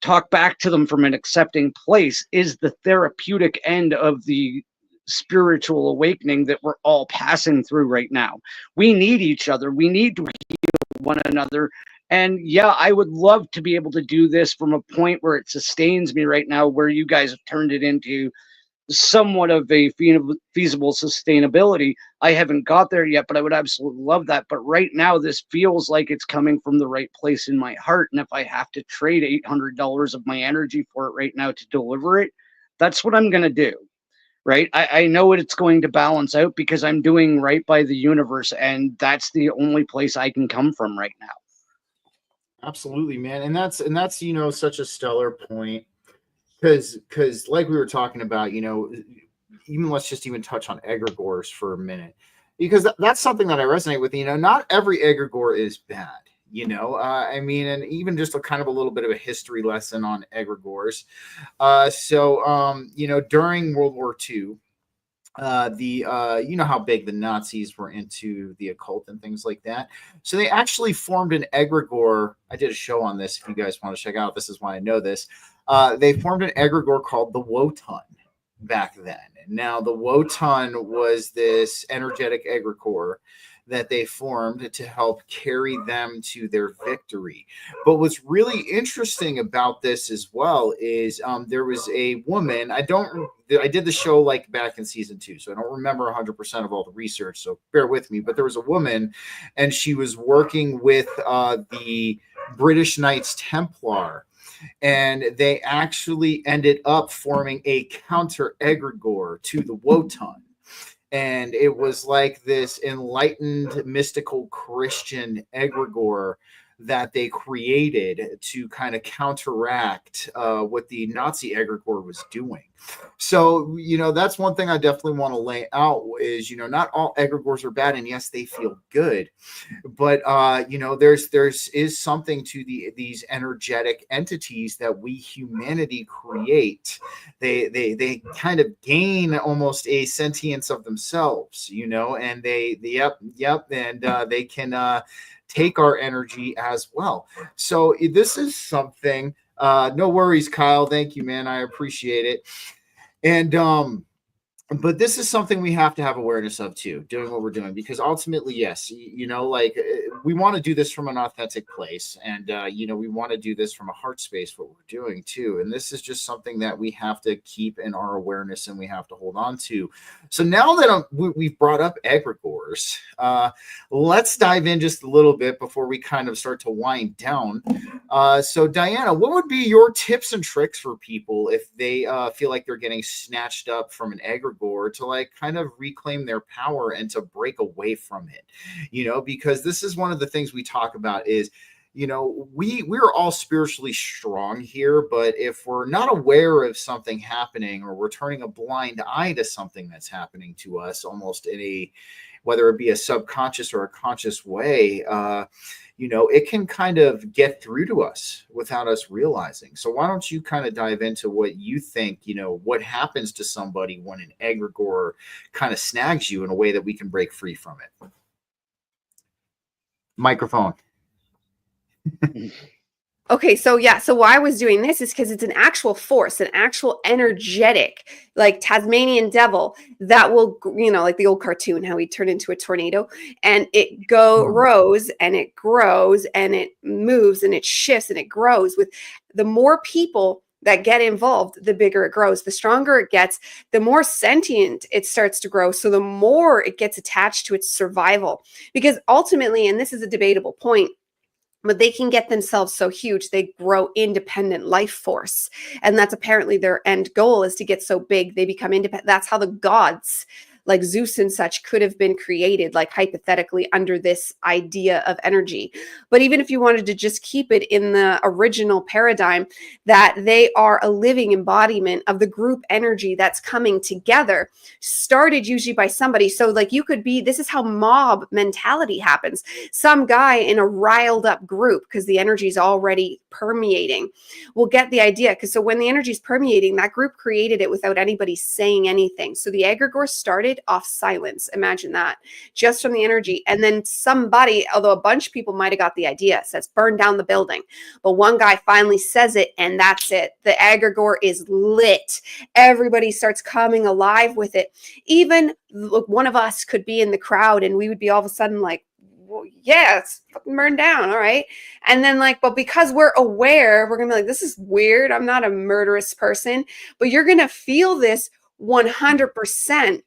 talk back to them from an accepting place is the therapeutic end of the spiritual awakening that we're all passing through right now. We need each other. We need to heal one another. And yeah, I would love to be able to do this from a point where it sustains me right now, where you guys have turned it into somewhat of a feasible sustainability. I haven't got there yet, but I would absolutely love that. But right now, this feels like it's coming from the right place in my heart. And if I have to trade $800 of my energy for it right now to deliver it, that's what I'm going to do. Right. I know it's going to balance out because I'm doing right by the universe. And that's the only place I can come from right now. Absolutely, man. And that's such a stellar point, because like we were talking about, even let's just even touch on egregores for a minute, because that's something that I resonate with. Not every egregore is bad. I mean, and even just a kind of a little bit of a history lesson on egregores. During World War II, how big the Nazis were into the occult and things like that. So they actually formed an egregore. I did a show on this. If you guys want to check out, this is why I know this. They formed an egregore called the Wotan back then. Now, the Wotan was this energetic egregore that they formed to help carry them to their victory. But what's really interesting about this as well is there was a woman. I did the show like back in season 2, so I don't remember 100% of all the research, so bear with me. But there was a woman, and she was working with the British Knights Templar, and they actually ended up forming a counter egregore to the Wotan. And it was like this enlightened, mystical Christian egregore that they created to kind of counteract what the Nazi egregore was doing. So, that's one thing I definitely want to lay out is, not all egregores are bad, and yes, they feel good, but there's something to these energetic entities that we humanity create. They kind of gain almost a sentience of themselves, and they can take our energy as well. So this is something. No worries, Kyle. Thank you, man. I appreciate it. And but this is something we have to have awareness of too, doing what we're doing, because ultimately, yes, like we want to do this from an authentic place, and we want to do this from a heart space, what we're doing too. And this is just something that we have to keep in our awareness and we have to hold on to. So now that we've brought up egregores, let's dive in just a little bit before we kind of start to wind down. So Diana, what would be your tips and tricks for people if they feel like they're getting snatched up from an egregore, to like kind of reclaim their power and to break away from it, because this is one of the things we talk about is, we're all spiritually strong here, but if we're not aware of something happening, or we're turning a blind eye to something that's happening to us, almost in a, whether it be a subconscious or a conscious way, it can kind of get through to us without us realizing. So why don't you kind of dive into what you think, what happens to somebody when an egregore kind of snags you in a way that we can break free from it? Microphone. Okay, so why I was doing this is because it's an actual force, an actual energetic, like Tasmanian devil that will, like the old cartoon, how he turned into a tornado, and it grows and it grows and it moves and it shifts and it grows. With the more people that get involved, the bigger it grows. The stronger it gets, the more sentient it starts to grow. So the more it gets attached to its survival, because ultimately, and this is a debatable point, but they can get themselves so huge, they grow independent life force. And that's apparently their end goal, is to get so big, they become independent. That's how the gods, like Zeus and such, could have been created, like hypothetically, under this idea of energy. But even if you wanted to just keep it in the original paradigm, that they are a living embodiment of the group energy that's coming together, started usually by somebody. So like you could be, this is how mob mentality happens. Some guy in a riled up group, because the energy is already permeating, will get the idea. Because so when the energy is permeating, that group created it without anybody saying anything. So the egregore started off silence. Imagine that, just from the energy. And then somebody, although a bunch of people might have got the idea, says burn down the building, but one guy finally says it, and that's it. The egregore is lit. Everybody starts coming alive with it. Even one of us could be in the crowd and we would be all of a sudden like, well, yeah, it's fucking burned down. All right. And then but because we're aware, we're going to be like, this is weird. I'm not a murderous person, but you're going to feel this 100%.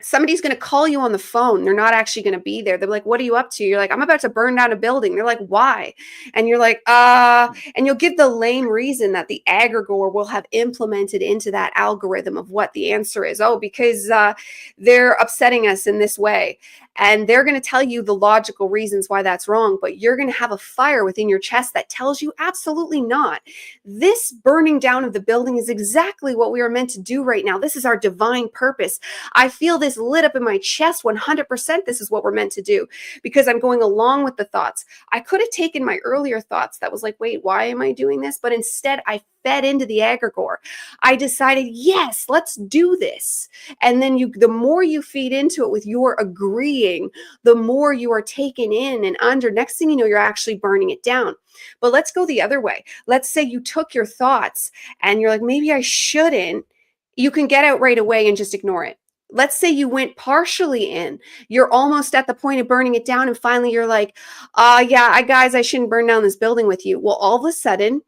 Somebody's going to call you on the phone. They're not actually going to be there. They're like, what are you up to? You're like, I'm about to burn down a building. They're like, why? And you're like, and you'll give the lame reason that the egregore will have implemented into that algorithm of what the answer is. Oh, because they're upsetting us in this way. And they're going to tell you the logical reasons why that's wrong, but you're going to have a fire within your chest that tells you absolutely not. This burning down of the building is exactly what we are meant to do right now. This is our divine purpose. I feel this lit up in my chest 100%. This is what we're meant to do, because I'm going along with the thoughts. I could have taken my earlier thoughts that was like, wait, why am I doing this? But instead I fed into the egregore. I decided, yes, let's do this. And then the more you feed into it with your agreeing, the more you are taken in and under. Next thing you know, you're actually burning it down. But let's go the other way. Let's say you took your thoughts and you're like, maybe I shouldn't. You can get out right away and just ignore it. Let's say you went partially in, you're almost at the point of burning it down, and finally you're like, guys, I shouldn't burn down this building with you. Well, all of a sudden,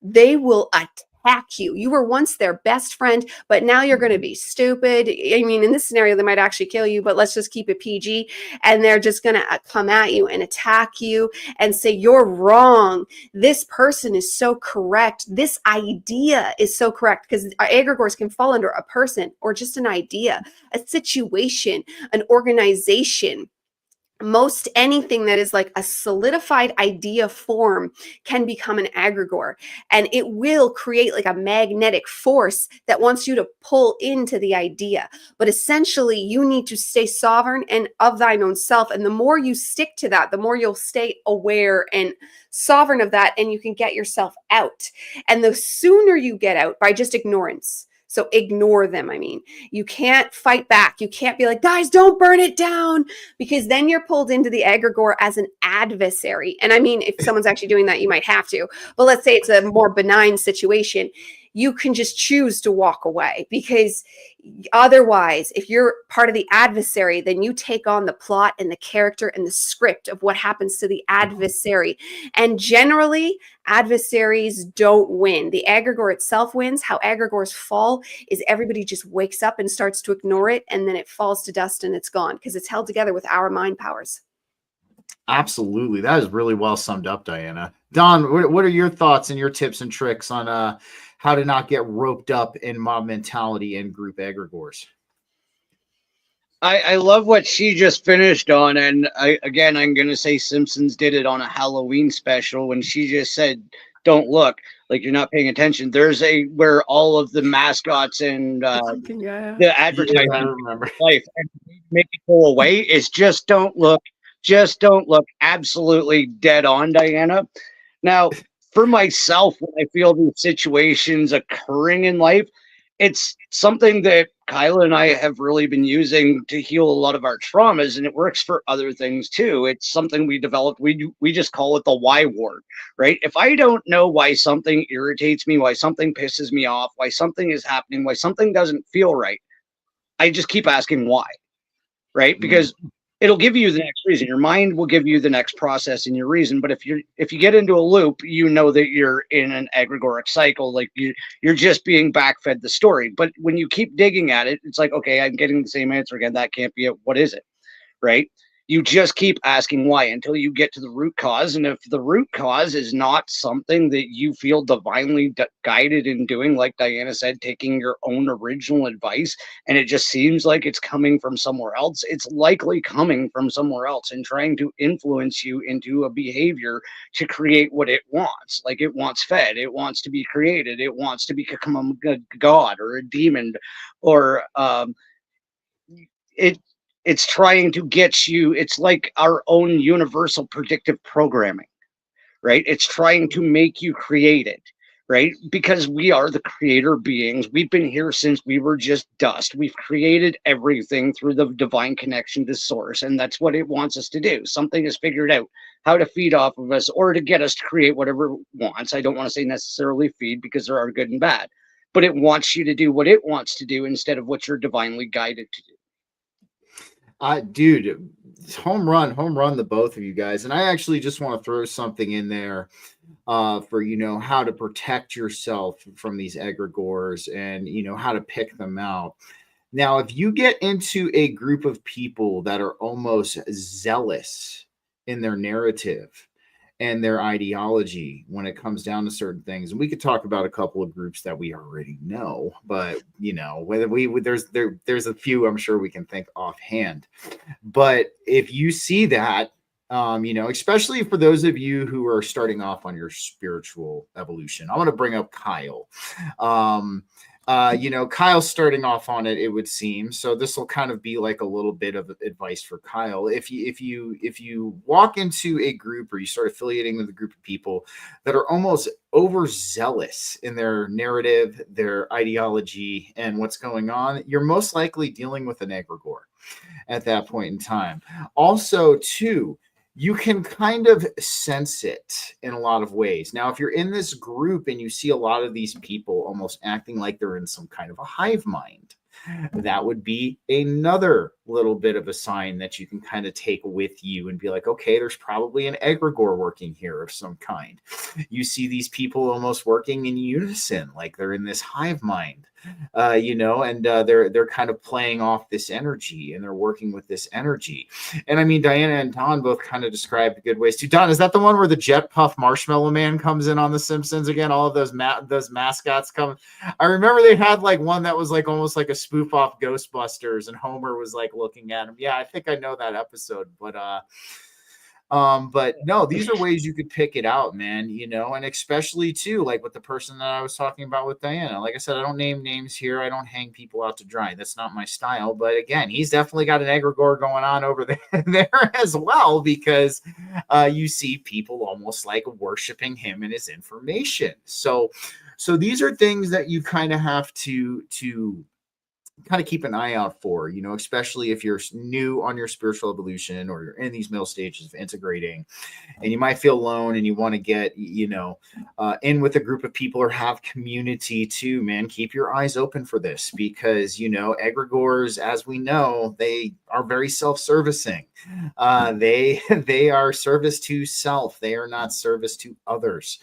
they will attack you. You were once their best friend, but now you're going to be stupid. I mean, in this scenario, they might actually kill you, but let's just keep it PG. And they're just going to come at you and attack you and say, you're wrong. This person is so correct. This idea is so correct, because egregores can fall under a person or just an idea, a situation, an organization. Most anything that is like a solidified idea form can become an egregore, and it will create like a magnetic force that wants you to pull into the idea. But essentially, you need to stay sovereign and of thine own self. And the more you stick to that, the more you'll stay aware and sovereign of that, and you can get yourself out. And the sooner you get out by just ignorance. So ignore them. I mean, you can't fight back. You can't be like, guys, don't burn it down, because then you're pulled into the egregore as an adversary. And I mean, if someone's actually doing that, you might have to. But let's say it's a more benign situation. you can just choose to walk away, because otherwise, if you're part of the adversary, then you take on the plot and the character and the script of what happens to the adversary. And generally, adversaries don't win. The egregore itself wins. How egregores fall is everybody just wakes up and starts to ignore it, and then it falls to dust and it's gone, because it's held together with our mind powers. Absolutely. That is really well summed up, Diana. Don, what are your thoughts and your tips and tricks on how to not get roped up in mob mentality and group egregores? I love what she just finished on, and I'm going to say Simpsons did it on a Halloween special when she just said, "Don't look like you're not paying attention." There's where all of the mascots and the advertising I remember. life and make it go away is just don't look. Just don't look. Absolutely dead on, Diana. Now, for myself, when I feel these situations occurring in life, it's something that Kyla and I have really been using to heal a lot of our traumas, and it works for other things too. It's something we developed. We just call it the why word, right? If I don't know why something irritates me, why something pisses me off, why something is happening, why something doesn't feel right, I just keep asking why, right? Because it'll give you the next reason. Your mind will give you the next process and your reason. But if you get into a loop, you know that you're in an egregoric cycle. Like you're just being backfed the story. But when you keep digging at it, it's like, okay, I'm getting the same answer again. That can't be it. What is it? Right? You just keep asking why until you get to the root cause. And if the root cause is not something that you feel divinely guided in doing, like Diana said, taking your own original advice, and it just seems like it's coming from somewhere else, it's likely coming from somewhere else and trying to influence you into a behavior to create what it wants. Like it wants fed, it wants to be created, it wants to become a god or a demon, or it's trying to get you. It's like our own universal predictive programming, right? It's trying to make you create it, right? Because we are the creator beings. We've been here since we were just dust. We've created everything through the divine connection to source, and that's what it wants us to do. Something has figured out how to feed off of us or to get us to create whatever it wants. I don't want to say necessarily feed, because there are good and bad, but it wants you to do what it wants to do instead of what you're divinely guided to do. Dude, home run, the both of you guys. And I actually just want to throw something in there for, how to protect yourself from these egregores and, how to pick them out. Now, if you get into a group of people that are almost zealous in their narrative and their ideology when it comes down to certain things, and we could talk about a couple of groups that we already know, but whether there's a few I'm sure we can think offhand. But if you see that, especially for those of you who are starting off on your spiritual evolution, I want to bring up Kyle. Kyle's starting off on it would seem. So this will kind of be like a little bit of advice for Kyle. If you walk into a group or you start affiliating with a group of people that are almost overzealous in their narrative, their ideology, and what's going on, you're most likely dealing with an egregore at that point in time. Also, too, you can kind of sense it in a lot of ways. Now, if you're in this group and you see a lot of these people almost acting like they're in some kind of a hive mind, that would be another little bit of a sign that you can kind of take with you and be like, okay, there's probably an egregore working here of some kind. You see these people almost working in unison, like they're in this hive mind, and they're kind of playing off this energy and they're working with this energy. And I mean, Diana and Don both kind of described good ways too. Don, is that the one where the Jet Puff Marshmallow Man comes in on The Simpsons again? All of those mascots come. I remember they had like one that was like almost like a spoof off Ghostbusters, and Homer was like looking at him. Yeah, I think I know that episode, but no, these are ways you could pick it out, man, and especially too, like with the person that I was talking about with Diana. Like I said, I don't name names here. I don't hang people out to dry. That's not my style. But again, he's definitely got an egregore going on over there as well, because you see people almost like worshiping him and his information. So these are things that you kind of have to kind of keep an eye out for, especially if you're new on your spiritual evolution or you're in these middle stages of integrating, and you might feel alone and you want to get, in with a group of people or have community too, man. Keep your eyes open for this, because, egregores, as we know, they are very self-servicing. They are service to self. They are not service to others.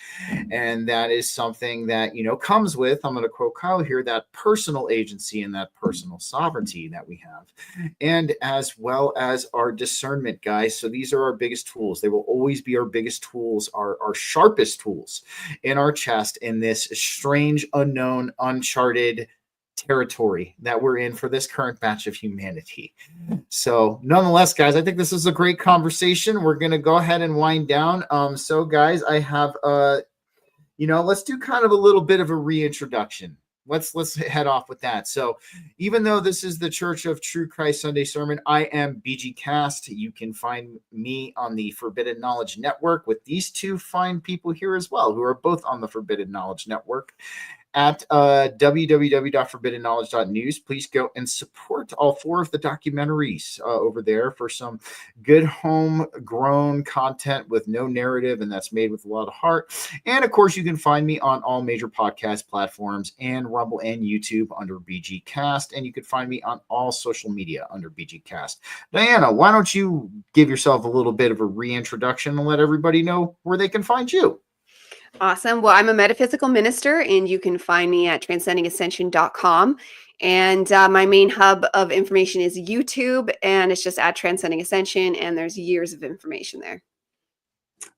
And that is something that, comes with, I'm going to quote Kyle here, that personal agency and that personal sovereignty that we have, and as well as our discernment, guys. So these are our biggest tools. They will always be our biggest tools, our sharpest tools in our chest in this strange, unknown, uncharted territory that we're in for this current batch of humanity. So nonetheless, guys, I think this is a great conversation. We're going to go ahead and wind down. So guys, I have, let's do kind of a little bit of a reintroduction. Let's head off with that. So even though this is the Church of True Christ Sunday Sermon, I am BG Cast. You can find me on the Forbidden Knowledge Network with these two fine people here as well, who are both on the Forbidden Knowledge Network at www.forbiddenknowledge.news. Please go and support all 4 of the documentaries over there for some good homegrown content with no narrative, and that's made with a lot of heart. And of course, you can find me on all major podcast platforms and Rumble and YouTube under BG Cast, and you can find me on all social media under BG Cast. Diana, why don't you give yourself a little bit of a reintroduction and let everybody know where they can find you? Awesome. Well, I'm a metaphysical minister, and you can find me at transcendingascension.com. And my main hub of information is YouTube, and it's just at Transcending Ascension, and there's years of information there.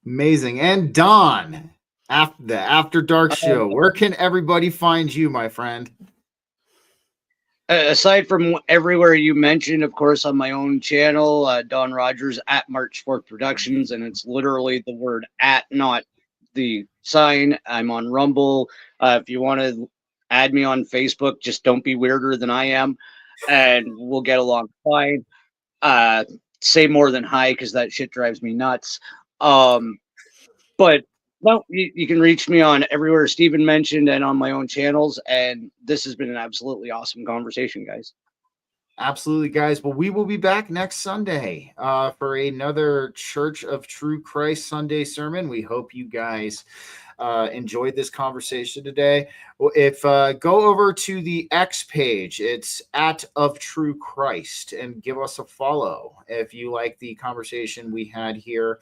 Amazing. And Don, after the After Dark show, where can everybody find you, my friend? Aside from everywhere you mentioned, of course, on my own channel, Don Rogers at March 4th Productions, and it's literally the word at, not the sign. I'm on Rumble. If you want to add me on Facebook, just don't be weirder than I am, and we'll get along fine. Say more than hi, because that shit drives me nuts. But no, you can reach me on everywhere Stephen mentioned and on my own channels. And this has been an absolutely awesome conversation, guys. Absolutely, guys. Well, we will be back next Sunday for another Church of True Christ Sunday sermon. We hope you guys enjoyed this conversation today. If go over to the X page, it's at Of True Christ, and give us a follow if you like the conversation we had here.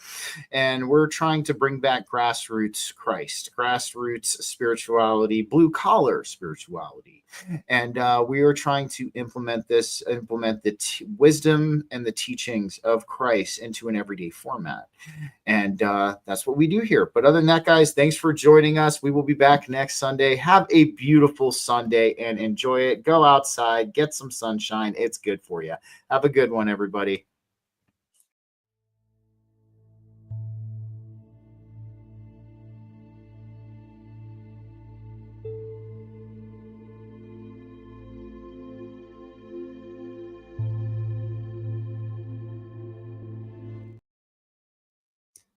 And we're trying to bring back grassroots Christ, grassroots spirituality, blue collar spirituality. And we are trying to implement the wisdom and the teachings of Christ into an everyday format. And that's what we do here. But other than that, guys, thanks for joining us. We will be back next Sunday. Have a beautiful Sunday and enjoy it. Go outside, get some sunshine. It's good for you. Have a good one, everybody.